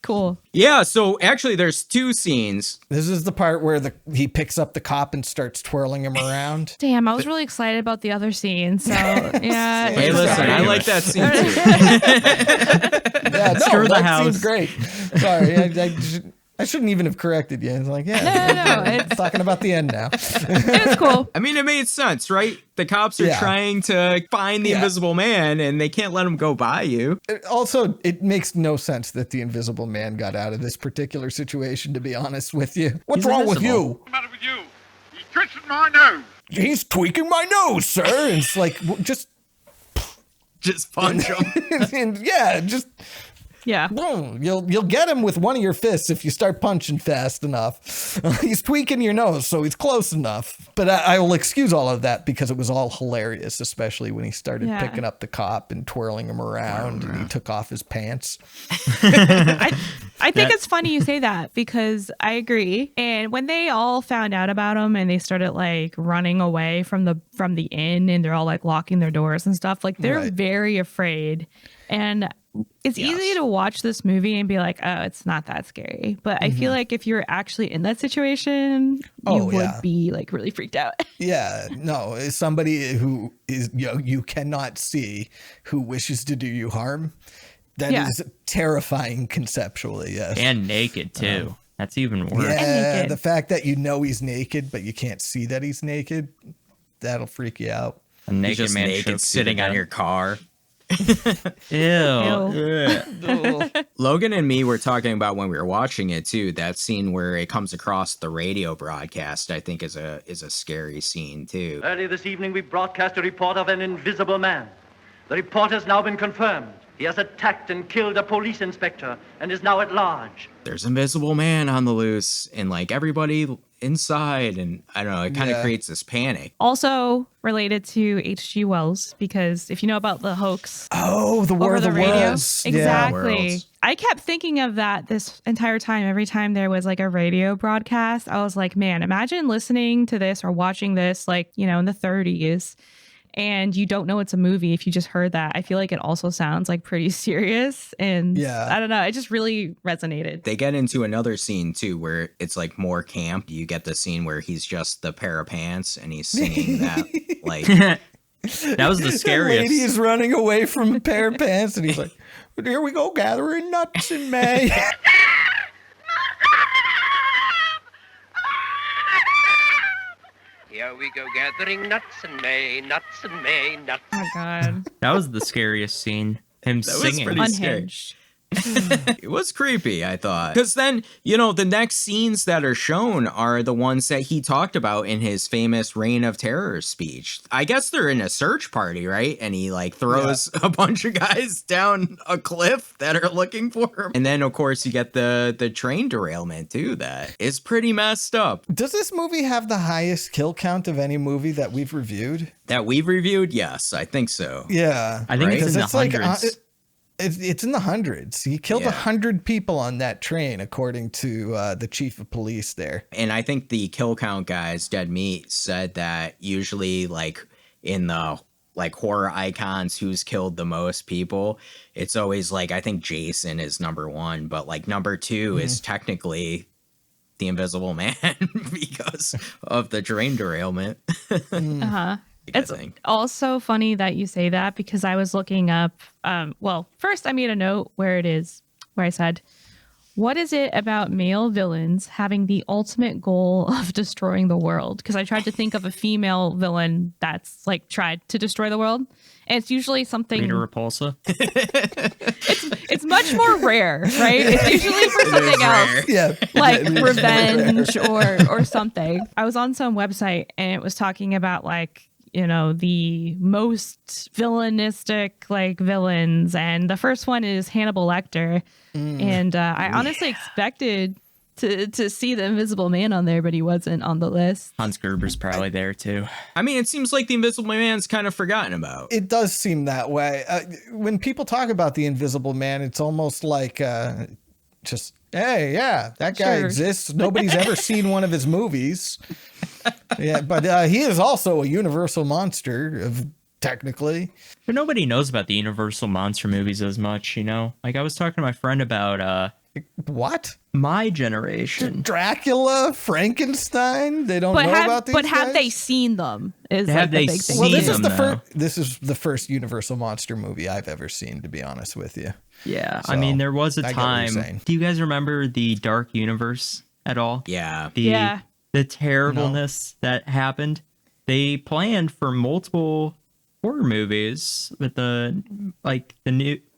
cool. Yeah, so actually there's two scenes. This is the part where he picks up the cop and starts twirling him around. Damn, I was really excited about the other scene. So, yeah. Hey, listen, I like that scene too. Yeah, no, Screw the that house. seems great. Sorry, I shouldn't even have corrected you. It's like, No, it's talking about the end now. It was cool. I mean, it made sense, right? The cops are trying to find the Invisible Man, and they can't let him go by you. Also, it makes no sense that the Invisible Man got out of this particular situation, to be honest with you. What's wrong with you? What's the matter with you? He's twisting my nose. He's tweaking my nose, sir. And it's like, just punch him. And just... Yeah. Boom. You'll get him with one of your fists if you start punching fast enough. He's tweaking your nose, so he's close enough. But I will excuse all of that because it was all hilarious, especially when he started picking up the cop and twirling him around and he took off his pants. I think it's funny you say that because I agree. And when they all found out about him and they started like running away from the inn and they're all like locking their doors and stuff, like they're very afraid. And it's easy to watch this movie and be like, oh, it's not that scary. But I feel like if you're actually in that situation, you would be like really freaked out. Yeah, no, as somebody who is, you cannot see, who wishes to do you harm. That is terrifying conceptually, yes. And naked, too. That's even worse. Yeah, the fact that you know he's naked, but you can't see that he's naked, that'll freak you out. A naked just man naked sitting on your car. Ew. Logan and me were talking about when we were watching it too. That scene where it comes across the radio broadcast, I think, is a scary scene too. Early this evening, we broadcast a report of an invisible man. The report has now been confirmed. He has attacked and killed a police inspector and is now at large. There's Invisible Man on the loose, and like everybody inside, and I don't know, it kind of creates this panic. Also related to H.G. Wells, because if you know about the hoax, the War of the Worlds, exactly. I kept thinking of that this entire time. Every time there was like a radio broadcast, I was like, man, imagine listening to this or watching this, like, you know, in the 30s. And you don't know it's a movie if you just heard that. I feel like it also sounds like pretty serious. And I don't know, it just really resonated. They get into another scene too where it's like more camp. You get the scene where he's just the pair of pants and he's singing that like that was the scariest. The lady is running away from a pair of pants and he's like, here we go gathering nuts in May. Here we go gathering nuts in May, nuts in May, nuts. Oh, God. That was the scariest scene. Him singing. Was pretty Unhinged. It was creepy, I thought. Because then, you know, the next scenes that are shown are the ones that he talked about in his famous Reign of Terror speech. I guess they're in a search party, right? And he like throws a bunch of guys down a cliff that are looking for him. And then, of course, you get the train derailment, too, that is pretty messed up. Does this movie have the highest kill count of any movie that we've reviewed? That we've reviewed? Yes, I think so. Yeah. I think it's in the hundreds. It's in the hundreds. He killed 100 people on that train, according to the chief of police there. And I think the kill count guys, Dead Meat, said that usually like in the like horror icons, who's killed the most people, it's always like, I think Jason is number one, but like number two is technically the Invisible Man because of the train derailment. It's also funny that you say that because I was looking up. Well, first I made a note where I said, what is it about male villains having the ultimate goal of destroying the world? Because I tried to think of a female villain that's like tried to destroy the world. And it's usually something. Rita Repulsa. It's much more rare, right? It's usually for something else. Yeah. Like revenge or something. I was on some website and it was talking about like, you know, the most villainistic like villains. And the first one is Hannibal Lecter. And I honestly expected to see the Invisible Man on there, but he wasn't on the list. Hans Gruber's probably there too. I mean, it seems like the Invisible Man's kind of forgotten about. It does seem that way. When people talk about the Invisible Man, it's almost like just, hey, yeah, that guy exists. Nobody's ever seen one of his movies. Yeah, but he is also a universal monster, technically. But nobody knows about the Universal monster movies as much, you know? Like, I was talking to my friend about... What? My generation. Dracula, Frankenstein. They don't know about these But guys? have they seen them? Is have like the they big thing. seen Well, them, this is the first Universal monster movie I've ever seen, to be honest with you. Yeah, So, I mean, there was a I get what you're time. saying. Do you guys remember the Dark Universe at all? Yeah. The terribleness that happened. They planned for multiple horror movies with the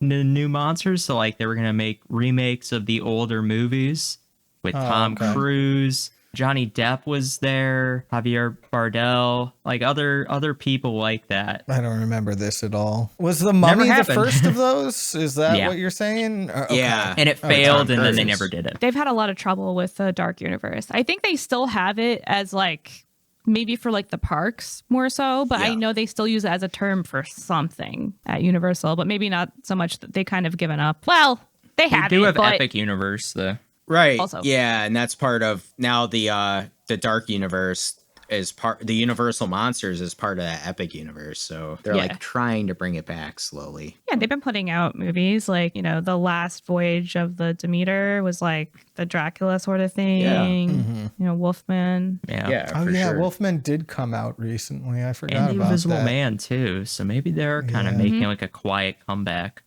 new monsters. So like they were gonna make remakes of the older movies with Tom Cruise. Johnny Depp was there, Javier Bardem, like other people like that. I don't remember this at all. Was The Mummy the first of those? Is that what you're saying? Yeah. And it failed, and then they never did it. They've had a lot of trouble with the Dark Universe. I think they still have it as like maybe for like the parks more so, but I know they still use it as a term for something at Universal, but maybe not so much that they kind of given up. Well, they have do it, have but Epic Universe though. Right. Also. Yeah, and that's part of now the Dark Universe is the Universal Monsters is part of that Epic Universe. So they're like trying to bring it back slowly. Yeah, they've been putting out movies like, you know, The Last Voyage of the Demeter was like the Dracula sort of thing. Yeah. You know, Wolfman. Yeah, Oh for yeah, sure. Wolfman did come out recently. I forgot And the about Invisible that. Man too. So maybe they're kind of making like a quiet comeback.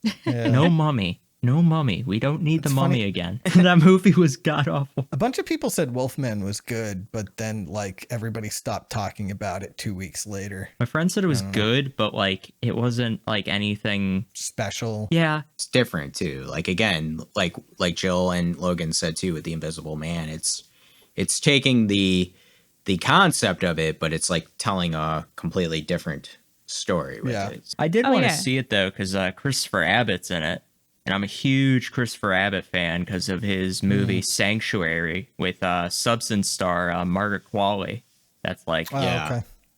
Yeah. No mummy. No mummy. We don't need the mummy again. That movie was god awful. A bunch of people said Wolfman was good, but then like everybody stopped talking about it 2 weeks later. My friend said it was good, but like it wasn't like anything special. Yeah. It's different too. Like again, like Jill and Logan said too with the Invisible Man, it's taking the concept of it, but it's like telling a completely different story with it. I did want to see it though, because Christopher Abbott's in it. And I'm a huge Christopher Abbott fan because of his movie Sanctuary with Substance star Margaret Qualley. That's like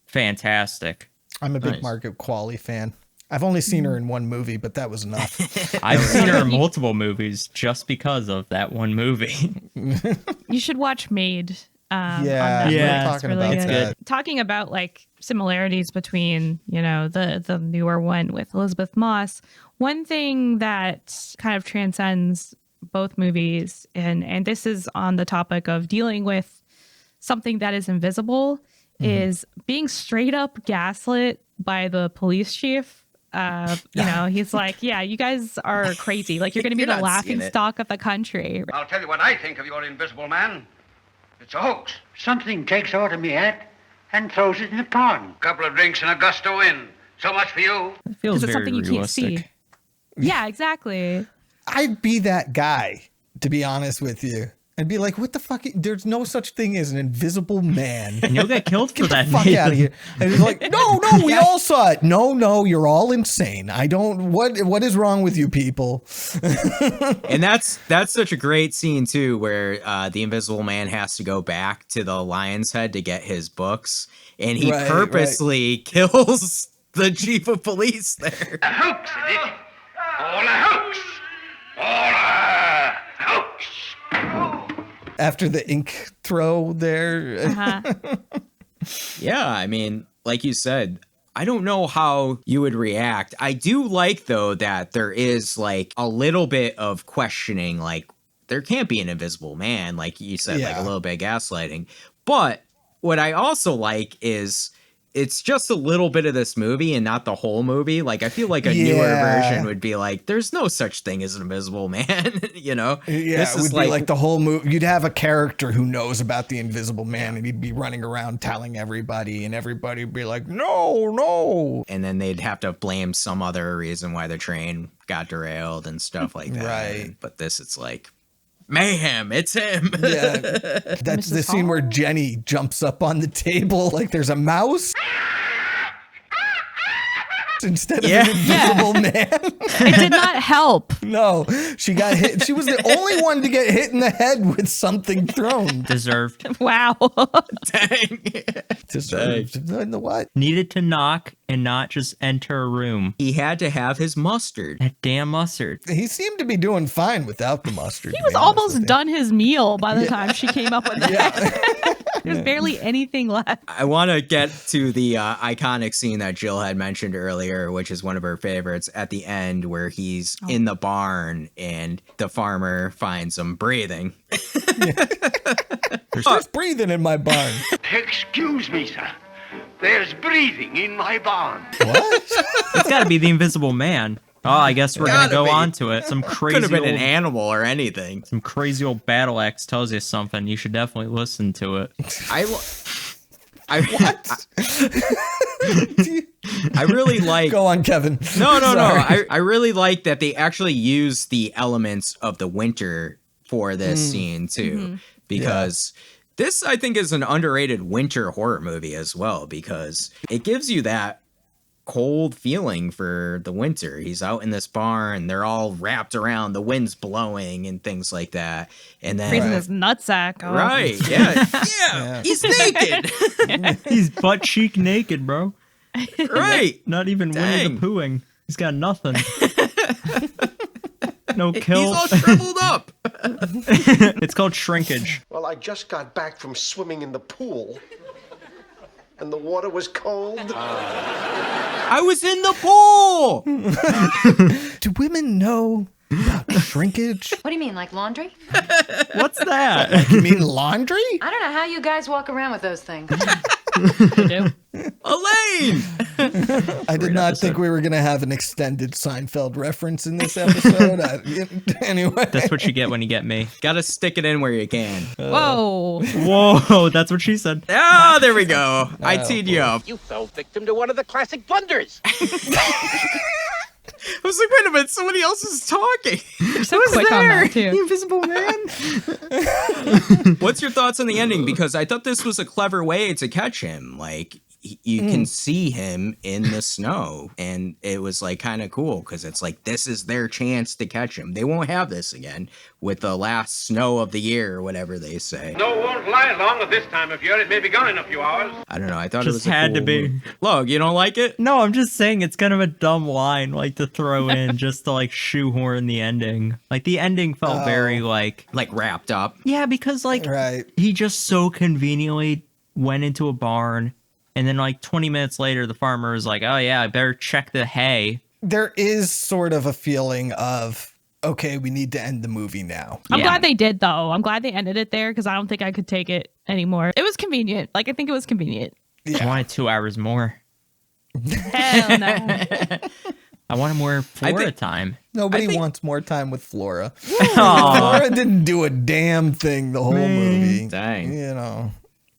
fantastic. I'm a big Margaret Qualley fan. I've only seen her in one movie, but that was enough. I've seen her in multiple movies just because of that one movie. You should watch Made. Yeah, talking really about good. Talking about like similarities between, you know, the newer one with Elizabeth Moss. One thing that kind of transcends both movies, and this is on the topic of dealing with something that is invisible, is being straight up gaslit by the police chief. You know, he's like, yeah, you guys are crazy. Like, you're going to be the laughing stock of the country. I'll tell you what I think of your Invisible Man. It's a hoax. Something takes out of me hat and throws it in the pond. Couple of drinks and a gust of wind. So much for you. It feels it's very something you realistic. can't see. Yeah, exactly. I'd be that guy, to be honest with you. I'd be like, what the fuck? There's no such thing as an invisible man. And you'll get killed for that. Get the fuck out of here. And he's like, no, we all saw it. No, you're all insane. I don't, what is wrong with you people? And that's such a great scene too, where the Invisible Man has to go back to the Lion's Head to get his books. And he purposely kills the chief of police there. A hoax, is it? All a hoax. All a hoax. After the ink throw there. Yeah, I mean, like you said, I don't know how you would react. I do like, though, that there is like a little bit of questioning, like there can't be an invisible man, like you said, like a little bit of gaslighting. But what I also like is it's just a little bit of this movie and not the whole movie. Like, I feel like a newer version would be like, there's no such thing as an Invisible Man, you know? Yeah, this it would is be like the whole movie. You'd have a character who knows about the Invisible Man, and he'd be running around telling everybody, and everybody would be like, no. And then they'd have to blame some other reason why the train got derailed and stuff like that. Right. But this, it's like, mayhem, it's him. Yeah. That's the scene where Jenny jumps up on the table like there's a mouse instead of an invisible man. It did not help. No, she got hit. She was the only one to get hit in the head with something thrown. Deserved. Wow. Dang. Deserved. The what? Needed to knock and not just enter a room. He had to have his mustard. That damn mustard. He seemed to be doing fine without the mustard. He was almost done his meal by the time she came up with that. There's barely anything left. I want to get to the iconic scene that Jill had mentioned earlier, which is one of her favorites, at the end where he's in the barn and the farmer finds him breathing. There's breathing in my barn. Excuse me, sir. There's breathing in my barn. What? It's got to be the Invisible Man. Oh, I guess we're going to go on to it. Some crazy Could have been old, an animal or anything. Some crazy old battle axe tells you something. You should definitely listen to it. I really like... Go on, Kevin. No. I really like that they actually use the elements of the winter for this scene, too. Because... This, I think, is an underrated winter horror movie as well, because it gives you that cold feeling for the winter. He's out in this barn, they're all wrapped around, the wind's blowing and things like that. And then freezing his nutsack off. Right, yeah. He's naked. He's butt cheek naked, bro. Right. Not even Winnie the Poohing. He's got nothing. No kill. He's all shriveled up. It's called shrinkage. Well, I just got back from swimming in the pool, and the water was cold. I was in the pool. Do women know about shrinkage? What do you mean, like laundry? What's that? Like, you mean laundry? I don't know how you guys walk around with those things. Elaine! I did not think we were going to have an extended Seinfeld reference in this episode. Anyway. That's what you get when you get me. Gotta stick it in where you can. Whoa, that's what she said. Ah, there we go. I teed you up. You fell victim to one of the classic blunders. I was like, wait a minute, somebody else is talking. You're so quick on that, too. Invisible Man. What's your thoughts on the ending? Because I thought this was a clever way to catch him. Like, you can see him in the snow, and it was like kind of cool because it's like this is their chance to catch him. They won't have this again with the last snow of the year or whatever they say. No, won't lie long at this time of year. It may be gone in a few hours. I don't know. I thought Just it was a had cool to be. move. Look, you don't like it? No, I'm just saying it's kind of a dumb line, like to throw in just to like shoehorn the ending. Like the ending felt very like wrapped up. Yeah, because like he just so conveniently went into a barn. And then like 20 minutes later, the farmer was like, oh yeah, I better check the hay. There is sort of a feeling of, okay, we need to end the movie now. I'm glad they did, though. I'm glad they ended it there because I don't think I could take it anymore. It was convenient. Like, I think it was convenient. I wanted 2 hours more. Hell no. I wanted more Flora time. Nobody wants more time with Flora. Flora didn't do a damn thing the whole movie. Dang. You know.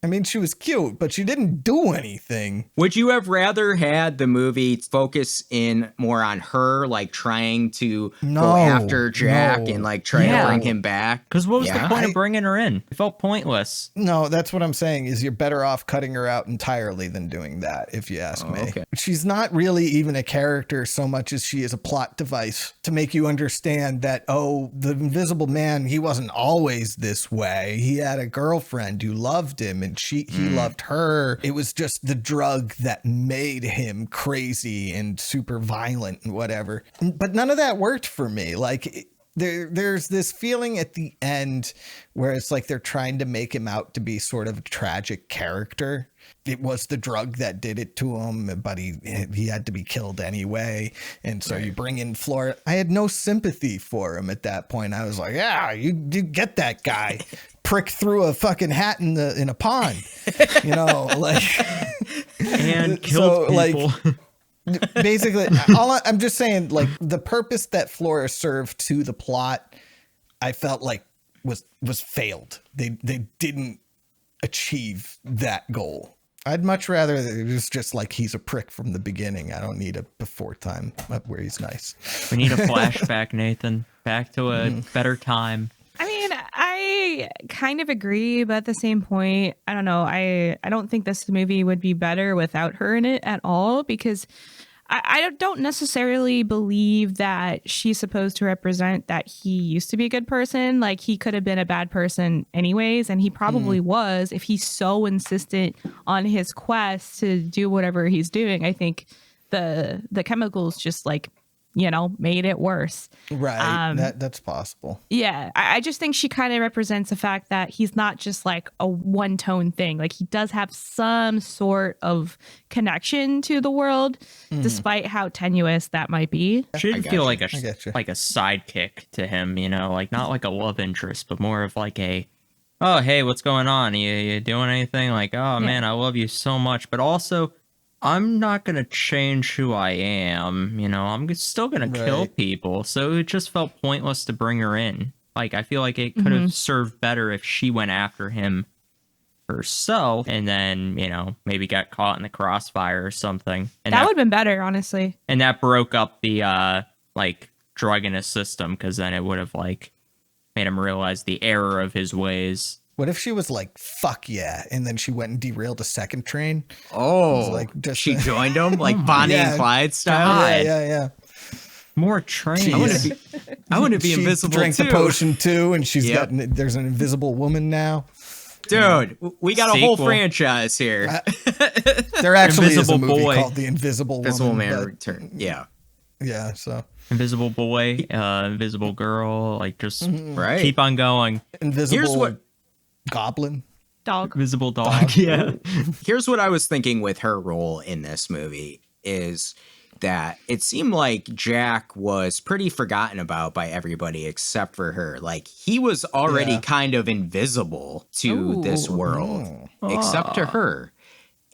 I mean, she was cute, but she didn't do anything. Would you have rather had the movie focus in more on her, like trying to go after Jack and like try to bring him back? Because what was the point of bringing her in? It felt pointless. No, that's what I'm saying is you're better off cutting her out entirely than doing that, if you ask me. Okay. She's not really even a character so much as she is a plot device to make you understand that, oh, the Invisible Man, he wasn't always this way. He had a girlfriend who loved him and he loved her. It was just the drug that made him crazy and super violent and whatever. But none of that worked for me. Like there's this feeling at the end where it's like they're trying to make him out to be sort of a tragic character. It was the drug that did it to him, but he had to be killed anyway. And so you bring in Flora. I had no sympathy for him at that point. I was like, yeah, you get that guy. prick through a fucking hat in a pond, you know, like, and killed people. Like, basically, I'm just saying, like, the purpose that Flora served to the plot, I felt like was failed. They didn't achieve that goal. I'd much rather it was just like he's a prick from the beginning. I don't need a before time where he's nice. We need a flashback, Nathan. Back to a better time. I mean, I kind of agree, but at the same point, I don't know. I don't think this movie would be better without her in it at all, because I don't necessarily believe that she's supposed to represent that he used to be a good person. Like, he could have been a bad person anyways, and he probably was if he's so insistent on his quest to do whatever he's doing. I think the chemicals just, like, you know, made it worse. Right. That's possible. Yeah. I just think she kind of represents the fact that he's not just like a one-tone thing. Like, he does have some sort of connection to the world, despite how tenuous that might be. She didn't feel like a sidekick to him, you know, like not like a love interest, but more of like a, oh, hey, what's going on? You doing anything? Like, oh, man, I love you so much. But also, I'm not going to change who I am, you know, I'm still going to kill people. So it just felt pointless to bring her in. Like, I feel like it could have served better if she went after him herself and then, you know, maybe got caught in the crossfire or something. And that would have been better, honestly. And that broke up the, like, drug in his system, because then it would have, like, made him realize the error of his ways. What if she was like, fuck yeah, and then she went and derailed a second train? Oh, like she joined him like Bonnie and Clyde style? Yeah. More trains. I want to be invisible too. Drank the potion too, and there's an invisible woman now. Dude, we got a whole franchise here. There actually is a Invisible movie Boy. called The Invisible Woman. Man Return. Yeah. Yeah, so. Invisible Boy, Invisible Girl, like just right. keep on going. Invisible Goblin. Dog. Invisible dog. Yeah. Here's what I was thinking with her role in this movie is that it seemed like Jack was pretty forgotten about by everybody except for her. Like, he was already kind of invisible to this world, except to her.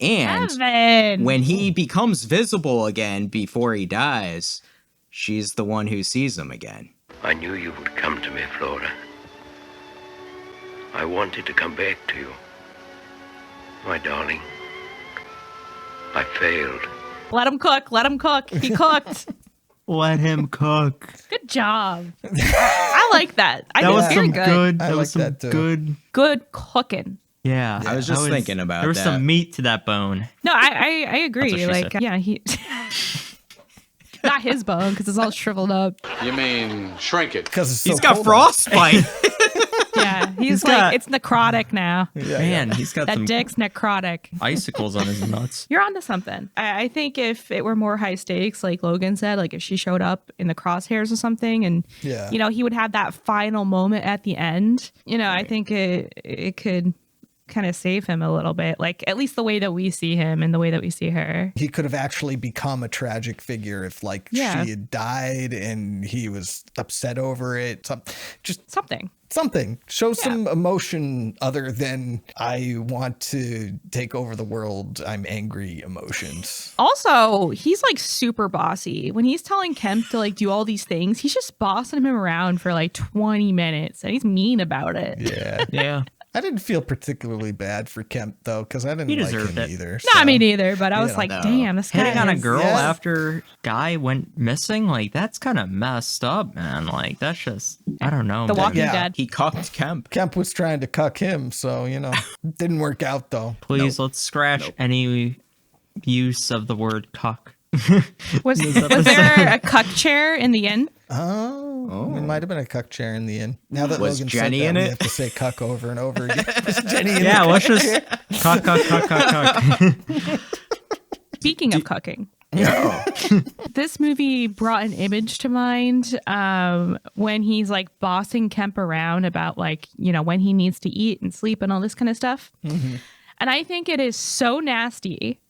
And when he becomes visible again before he dies, she's the one who sees him again. I knew you would come to me, Flora. I wanted to come back to you. My darling, I failed. Let him cook. Let him cook. He cooked. Let him cook. Good job. I like that. That was very some good. That was some good cooking. Yeah. I was just thinking about that. There was some meat to that bone. No, I agree. Like, said. yeah, he not his bone because it's all shriveled up. You mean shrink it? Because he's got frostbite. Yeah, he's like, it's necrotic now. Man, he's got that some dick's necrotic. Icicles on his nuts. You're onto something. I think if it were more high stakes, like Logan said, like if she showed up in the crosshairs or something, and you know, he would have that final moment at the end. You know, I think it could kind of save him a little bit, like at least the way that we see him and the way that we see her. He could have actually become a tragic figure if like she had died and he was upset over it. Just something. Show some emotion other than I want to take over the world, I'm angry emotions. Also, he's like super bossy. When he's telling Kemp to like do all these things, he's just bossing him around for like 20 minutes and he's mean about it. Yeah. I didn't feel particularly bad for Kemp though, because I didn't like him either. Not me neither, but I was like, damn, this guy hitting on a girl after guy went missing, like that's kind of messed up, man. Like that's just, I don't know. The Walking Dead. He cucked Kemp. Kemp was trying to cuck him, so you know, didn't work out though. Please let's scratch any use of the word cuck. Was there a cuck chair in the inn? Oh, it might have been a cuck chair in the inn. Now that was Logan Jenny said that, in we it? have to say cuck over and over again. Was Jenny in yeah, the let's just cuck cuck. Speaking of cucking. This movie brought an image to mind when he's like bossing Kemp around about like, you know, when he needs to eat and sleep and all this kind of stuff. And I think it is so nasty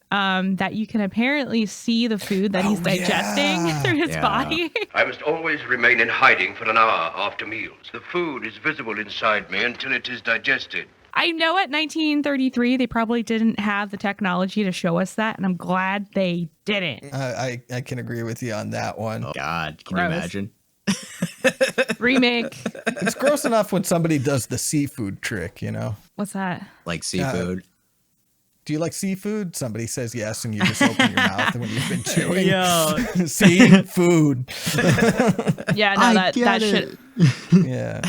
that you can apparently see the food that he's digesting through his body. I must always remain in hiding for an hour after meals. The food is visible inside me until it is digested. I know at 1933 they probably didn't have the technology to show us that, and I'm glad they didn't. I can agree with you on that one. Oh, God, can you imagine? Remake. It's gross enough when somebody does the seafood trick, you know? What's that? Like seafood. Do you like seafood? Somebody says yes, and you just open your mouth when you've been chewing. Yeah. Seafood. Yeah, no, that shit. Yeah.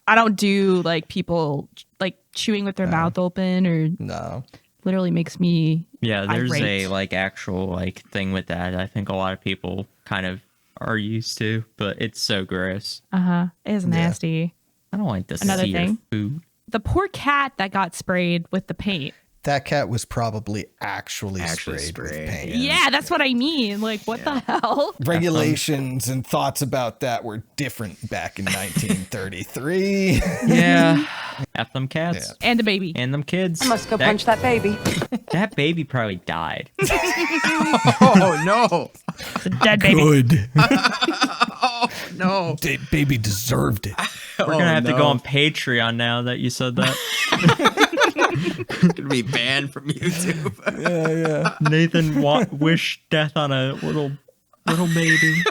I don't do like people like chewing with their mouth open or literally makes me There's irate. a like actual like thing with that. I think a lot of people kind of are used to, but it's so gross. It is nasty. I don't like to Another see your thing. food. The poor cat that got sprayed with the paint. That cat was probably actually sprayed with paint. Yeah, that's what I mean. Like, what the hell? Regulations and thoughts about that were different back in 1933. Yeah. F them cats. And a baby. And them kids. I must go punch that baby. That baby probably died. Oh, no. It's a dead baby. Good. Oh, no. Baby deserved it. We're going to have to go on Patreon now that you said that. Gonna be banned from YouTube. Yeah. Nathan wish death on a little baby.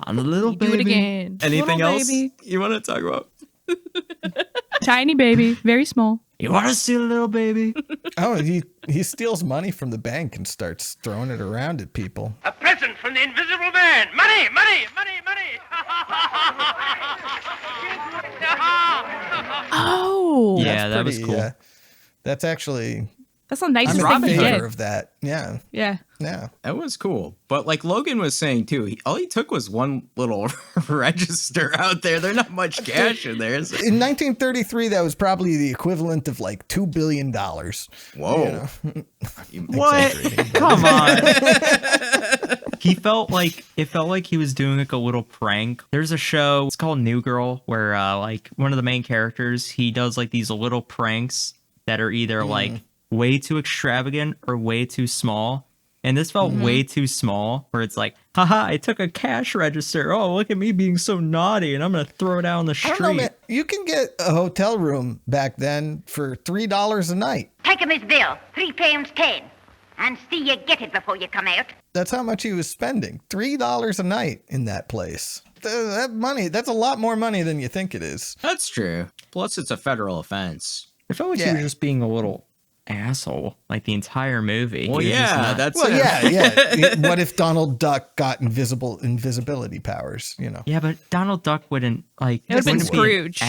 On a little baby. Do it again. Anything Little else baby. you want to talk about? Tiny baby, very small. You want to see a little baby? Oh, he steals money from the bank and starts throwing it around at people. A present from the Invisible Man. Money, money, money, money. Oh. Yeah, that was cool. That's actually... That's the nicest I'm thing in he did. favor of that. Yeah. Yeah. Yeah. That was cool. But like Logan was saying too, all he took was one little register out there. There's not much cash in there. In 1933, that was probably the equivalent of like $2 billion. Whoa. What? Come on. It felt like he was doing like a little prank. There's a show, it's called New Girl, where like one of the main characters, he does like these little pranks that are either like way too extravagant or way too small. And this felt way too small, where it's like, haha, I took a cash register. Oh, look at me being so naughty, and I'm going to throw it out on the street. I don't know, man. You can get a hotel room back then for $3 a night. Take him his bill, £3.10, and see you get it before you come out. That's how much he was spending. $3 a night in that place. That money, that's a lot more money than you think it is. That's true. Plus, it's a federal offense. I felt like he was just being a little asshole like the entire movie. Well, that's yeah. What if Donald Duck got invisibility powers, you know? Yeah, but Donald Duck wouldn't like. It would have been Scrooge.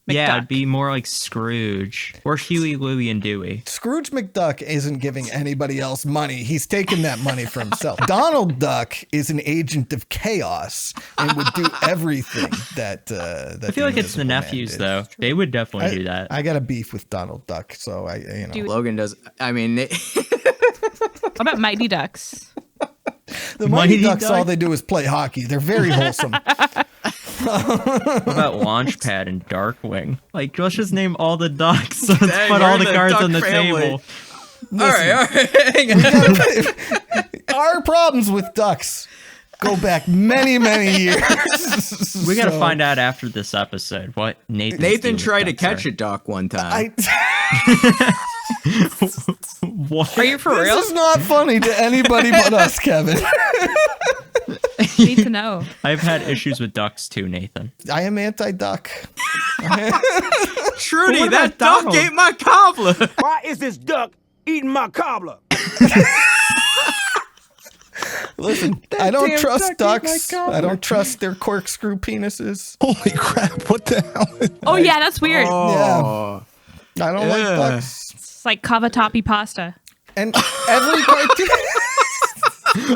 Yeah, it'd be more like Scrooge or Huey, Louie, and Dewey. Scrooge McDuck isn't giving anybody else money. He's taking that money for himself. Donald Duck is an agent of chaos and would do everything that I feel like it's the nephews, though. They would definitely do that. I got a beef with Donald Duck, so Logan does. I mean, What about Mighty Ducks? The Mighty Ducks, all they do is play hockey. They're very wholesome. What about Launchpad and Darkwing? Like, let's just name all the ducks. Let's put all the cards on the table. All right. Hang on. Our problems with ducks go back many, many years. We got to find out after this episode what Nathan tried to catch a duck one time. What? Are you for real? This is not funny to anybody but us, Kevin. Need to know. I've had issues with ducks too, Nathan. I am anti-duck. Trudy, that duck ate my cobbler. Why is this duck eating my cobbler? Listen, I don't trust ducks. I don't trust their corkscrew penises. Holy crap, what the hell? Oh, yeah, that's weird. Yeah. I don't like ducks. It's like cavatappi pasta. And every cartoon...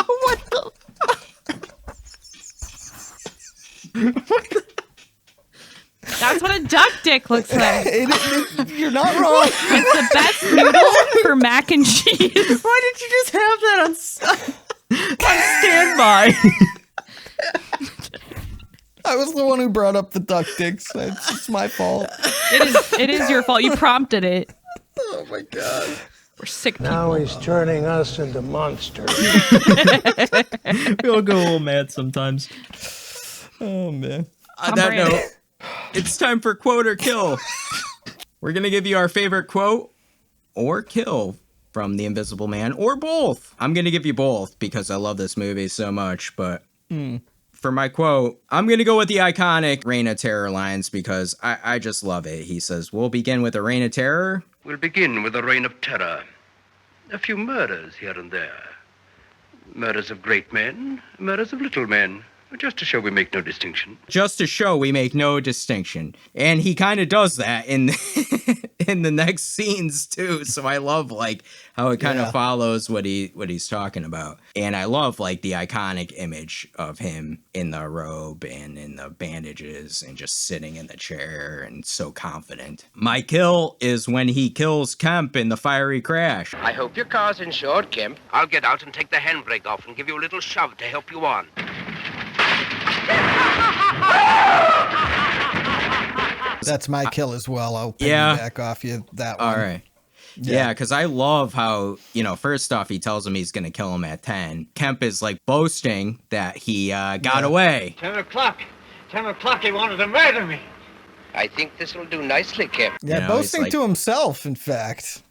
What the... That's what a duck dick looks like. You're not wrong. It's the best noodle for mac and cheese. Why did you just have that on standby? I was the one who brought up the duck dicks. It's my fault. It is your fault. You prompted it. Oh my god. We're sick Now people. he's turning us into monsters. We all go a little mad sometimes. Oh, man. On that note, it's time for quote or kill. We're going to give you our favorite quote or kill from The Invisible Man, or both. I'm going to give you both because I love this movie so much, but for my quote, I'm going to go with the iconic Reign of Terror lines because I just love it. He says, "We'll begin with a reign of terror." We'll begin with a reign of terror. A few murders here and there. Murders of great men, murders of little men. Just to show we make no distinction. Just to show we make no distinction. And he kind of does that in in the next scenes too. So I love like how it kind of follows what he's talking about. And I love like the iconic image of him in the robe and in the bandages and just sitting in the chair and so confident. My kill is when he kills Kemp in the fiery crash. I hope your car's insured, Kemp. I'll get out and take the handbrake off and give you a little shove to help you on. That's my kill as well. I'll piggyback off you that one. All right. Yeah, because I love how, first off, he tells him he's going to kill him at 10. Kemp is like boasting that he got away. 10 o'clock. 10 o'clock, he wanted to murder me. I think this will do nicely, Kemp. Yeah, boasting to himself, in fact.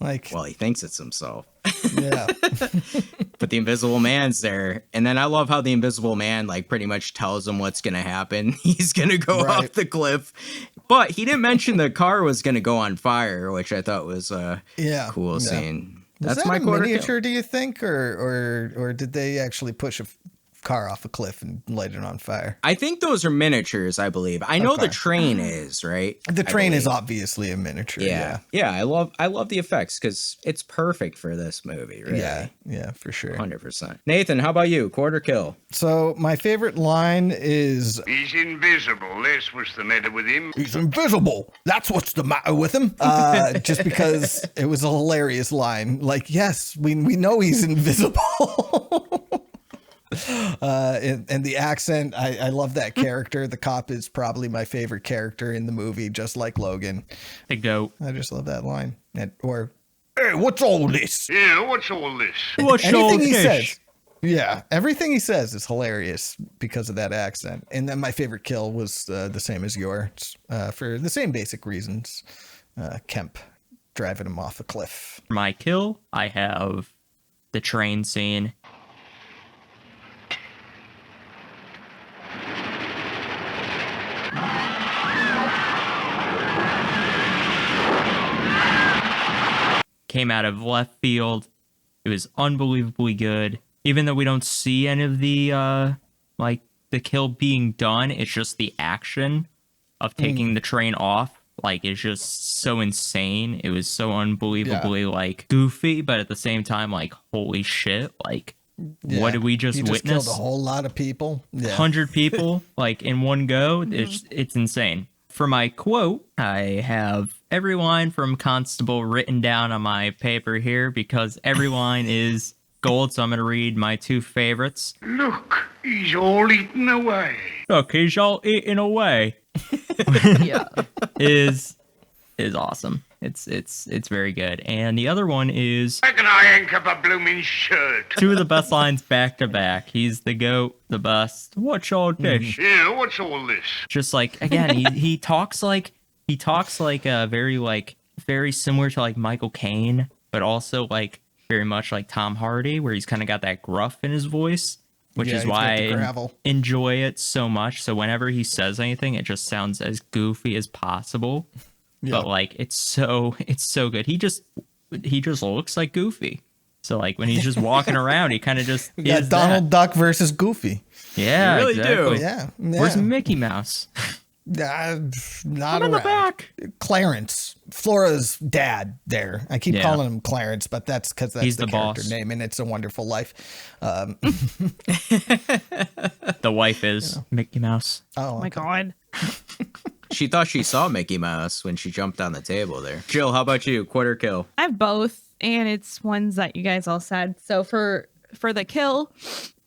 Well, he thinks it's himself. Yeah. But the Invisible Man's there. And then I love how the Invisible Man pretty much tells him what's going to happen. He's going to go off the cliff. But he didn't mention the car was going to go on fire, which I thought was a cool scene. Was That's that my a quarter miniature, kill. do you think? Or did they actually push a car off a cliff and light it on fire? I think those are miniatures, I believe. I know the train is, right? The train is obviously a miniature. Yeah. I love the effects because it's perfect for this movie, really. Yeah, for sure. 100%. Nathan, how about you? Quarter kill. So my favorite line is, He's invisible. That's what's the matter with him. "He's invisible. That's what's the matter with him." Just because it was a hilarious line. Like, yes, we know he's invisible. And the accent, I love that character. The cop is probably my favorite character in the movie, just like Logan. The goat. I just love that line. Or, "Hey, what's all this?" Yeah, what's all this? Anything he says. Yeah, everything he says is hilarious because of that accent. And then my favorite kill was the same as yours, for the same basic reasons. Kemp driving him off a cliff. For my kill, I have the train scene. Came out of left field. It was unbelievably good. Even though we don't see any of the the kill being done, it's just the action of taking the train off. It's just so insane. It was so unbelievably goofy, but at the same time, holy shit! What did we just he witness? Killed a whole lot of people. 100 people in one go. It's insane. For my quote, I have every line from Constable written down on my paper here because every line is gold. So I'm going to read my two favorites. Look, he's all eaten away. Look, he's all eaten away. Yeah. is awesome. It's very good. And the other one is, Reckon I ain't up a blooming shirt. two of the best lines back to back. He's the goat, the best. What's all this? Yeah, what's all this? Just again, he talks like very similar to Michael Caine, but also very much like Tom Hardy, where he's kind of got that gruff in his voice, which is why I enjoy it so much. So whenever he says anything, it just sounds as goofy as possible. Yeah. But it's so good. He just looks like Goofy. So when he's just walking around, he kind of just is Donald Duck versus Goofy. Yeah, you really exactly. do. Yeah. Where's Mickey Mouse? Not in the back. Clarence, Flora's dad. There, I keep calling him Clarence, but that's because that's he's the character boss name, and It's a Wonderful Life. The wife is Mickey Mouse. Oh my God. She thought she saw Mickey Mouse when she jumped on the table there. Jill, how about you? Quarter kill. I have both, and it's ones that you guys all said. So for the kill,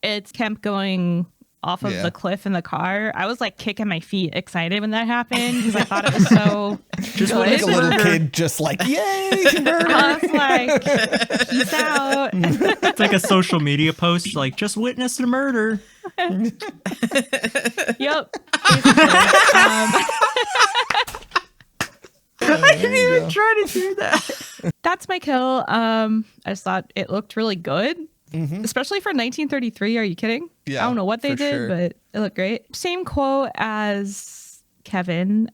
it's Kemp going off of Yeah. the cliff in the car, I was like kicking my feet excited when that happened because I thought it was so Just good. like a little kid, just like, yay, murder. I was like, peace out. It's like a social media post, like, just witnessed a murder. Yep. I didn't even try to do that. That's my kill. I just thought it looked really good, especially for 1933. Are you kidding? Yeah, I don't know what they for did, sure. but it looked great. Same quote as Kevin.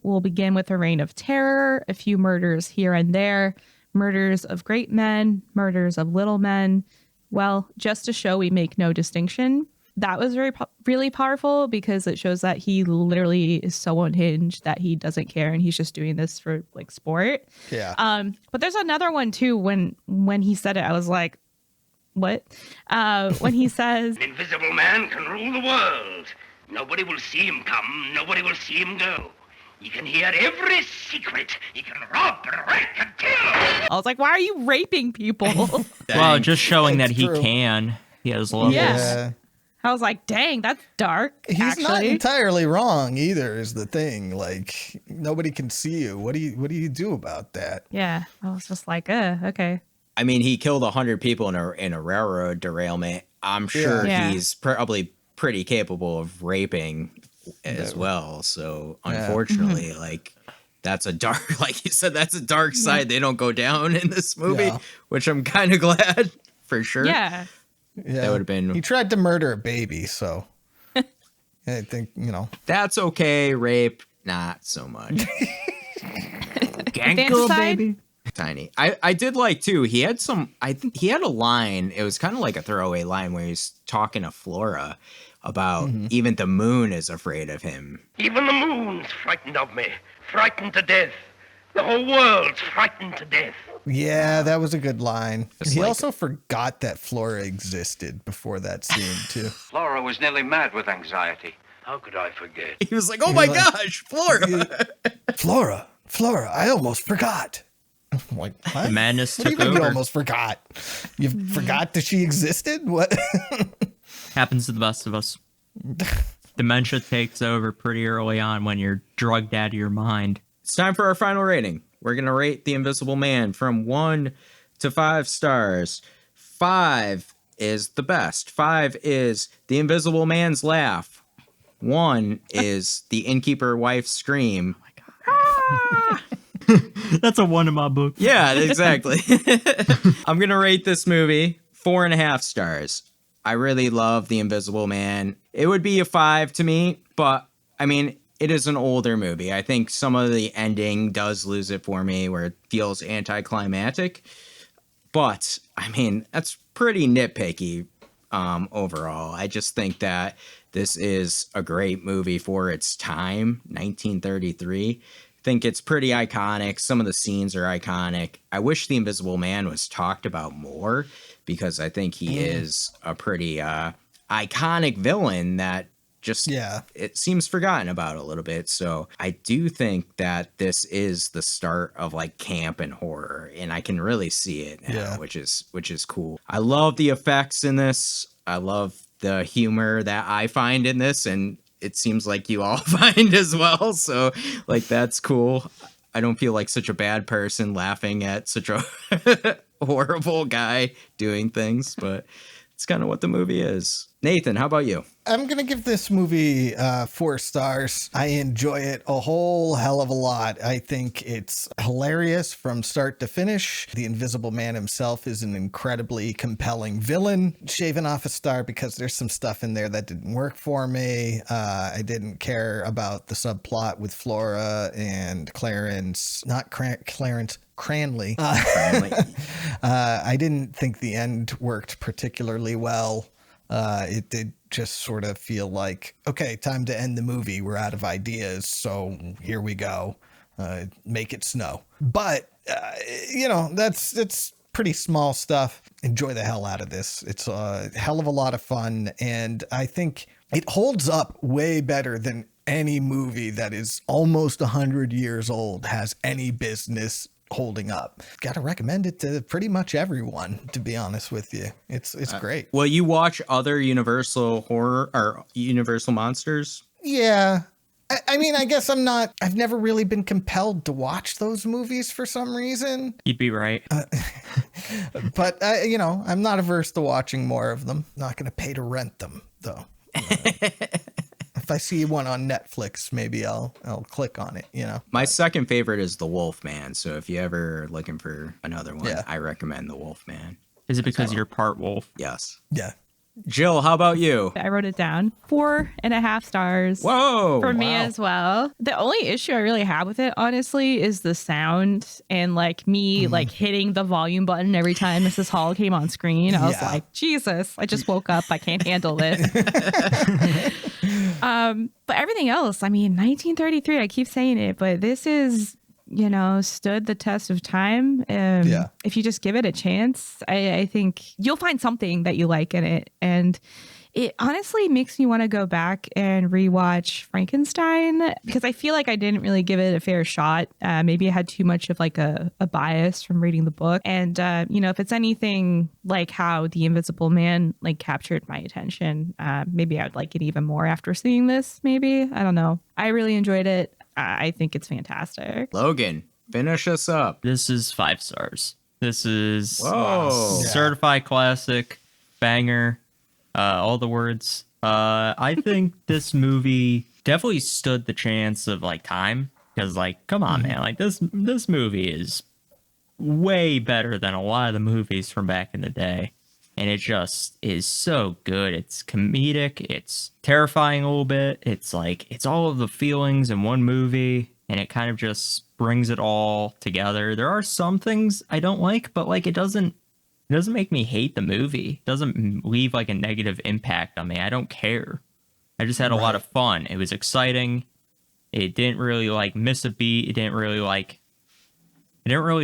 We'll begin with a reign of terror, a few murders here and there, murders of great men, murders of little men. Well, just to show we make no distinction. That was really powerful because it shows that he literally is so unhinged that he doesn't care and he's just doing this for like sport. Yeah. But there's another one too. When he said it, I was like, "What?" When he says, An invisible man can rule the world. Nobody will see him come. Nobody will see him go. He can hear every secret. He can rob and rape and kill. I was like, "Why are you raping people?" Well, just showing that It's he true. can. He has levels. Yeah. I was like, "Dang, that's dark." He's not actually. entirely wrong either, is the thing. Like, nobody can see you. What do you do about that? Yeah, I was just like, okay. I mean, he killed 100 people in a railroad derailment. I'm sure Yeah. he's probably pretty capable of raping as well. So unfortunately, like that's a dark, like you said, that's a dark side. They don't go down in this movie, Yeah. which I'm kind of glad for sure. Yeah. Yeah. That would have been. He tried to murder a baby, so I think, That's okay. Rape, not so much. Infanticide? Tiny. I did like too. He had I think he had a line. It was kind of like a throwaway line where he's talking to Flora about even the moon is afraid of him. Even the moon's frightened of me. Frightened to death. The whole world's frightened to death. Yeah, that was a good line. It's He like- also forgot that Flora existed before that scene too. Flora was nearly mad with anxiety. How could I forget? He was like, "Oh my gosh, Flora!" Flora, I almost forgot. I'm like, what? The madness What do you took mean you over. almost forgot? You forgot that she existed? What? Happens to the best of us. Dementia takes over pretty early on when you're drugged out of your mind. It's time for our final rating. We're gonna rate The Invisible Man from 1 to 5 stars. 5 is the best. 5 is The Invisible Man's laugh. 1 is the innkeeper wife's scream. That's a 1 in my book. Yeah, exactly. I'm going to rate this movie 4.5 stars. I really love The Invisible Man. It would be a 5 to me, but I mean, it is an older movie. I think some of the ending does lose it for me where it feels anticlimactic. But I mean, that's pretty nitpicky overall. I just think that this is a great movie for its time, 1933. I think it's pretty iconic. Some of the scenes are iconic. I wish The Invisible Man was talked about more because I think he is a pretty iconic villain that just it seems forgotten about a little bit. So I do think that this is the start of like camp and horror, and I can really see it now, which is cool. I love the effects in this. I love the humor that I find in this, and it seems like you all find as well. So like that's cool. I don't feel like such a bad person laughing at such a horrible guy doing things, but it's kind of what the movie is. Nathan, how about you? I'm going to give this movie 4 stars. I enjoy it a whole hell of a lot. I think it's hilarious from start to finish. The Invisible Man himself is an incredibly compelling villain. Shaving off a star because there's some stuff in there that didn't work for me. I didn't care about the subplot with Flora and Clarence, not Clarence, Cranley. I didn't think the end worked particularly well. It did just sort of feel like, okay, time to end the movie. We're out of ideas, so here we go. Make it snow. But it's pretty small stuff. Enjoy the hell out of this. It's a hell of a lot of fun, and I think it holds up way better than any movie that is almost 100 years old has any business holding up. Got to recommend it to pretty much everyone, to be honest with you. It's great. Will you watch other Universal horror or Universal monsters? Yeah. I mean, I guess I've never really been compelled to watch those movies for some reason. You'd be right. But, I'm not averse to watching more of them. Not going to pay to rent them, though. If I see one on Netflix, maybe I'll click on it, My second favorite is The Wolfman. So if you ever looking for another one, I recommend The Wolfman. Is it because you're part wolf? Yes. Yeah. Jill, how about you? I wrote it down. 4.5 stars. Whoa! For me as well. The only issue I really have with it, honestly, is the sound and me hitting the volume button every time Mrs. Hall came on screen. I was like, Jesus, I just woke up. I can't handle this. But everything else, 1933, I keep saying it, but this is, stood the test of time. If you just give it a chance, I think you'll find something that you like in it. And it honestly makes me want to go back and rewatch Frankenstein, because I feel like I didn't really give it a fair shot. Maybe I had too much of a bias from reading the book. And, if it's anything like how The Invisible Man captured my attention, maybe I would like it even more after seeing this, maybe. I don't know. I really enjoyed it. I think it's fantastic. Logan, finish us up. This is 5 stars. This is certified classic, banger, all the words. I think this movie definitely stood the chance of time, because come on, man, this movie is way better than a lot of the movies from back in the day. And it just is so good. It's comedic. It's terrifying a little bit. It's it's all of the feelings in one movie, and it kind of just brings it all together. There are some things I don't like, but it doesn't make me hate the movie. It doesn't leave a negative impact on me. I don't care. I just had a lot of fun. It was exciting. It didn't really miss a beat. It didn't really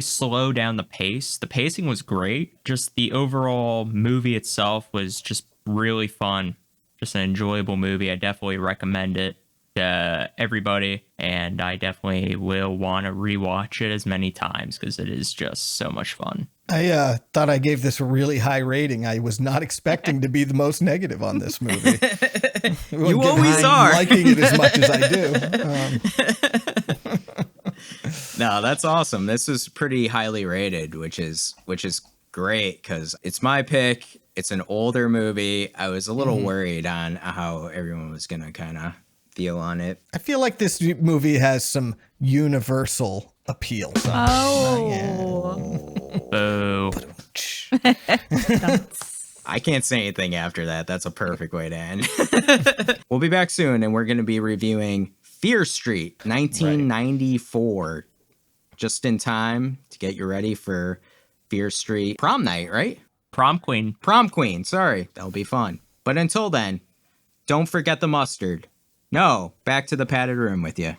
slow down the pace. The pacing was great. Just the overall movie itself was just really fun. Just an enjoyable movie. I definitely recommend it to everybody. And I definitely will want to rewatch it as many times, because it is just so much fun. I thought I gave this a really high rating. I was not expecting to be the most negative on this movie. You always are. Liking it as much as I do. No, that's awesome. This is pretty highly rated, which is great, because it's my pick. It's an older movie. I was a little worried on how everyone was going to kind of feel on it. I feel like this movie has some universal appeal. Oh. I can't say anything after that. That's a perfect way to end. We'll be back soon, and we're going to be reviewing Fear Street, 1994. Just in time to get you ready for Fear Street prom night, right? Prom Queen. Prom Queen, sorry. That'll be fun. But until then, don't forget the mustard. No, back to the padded room with you.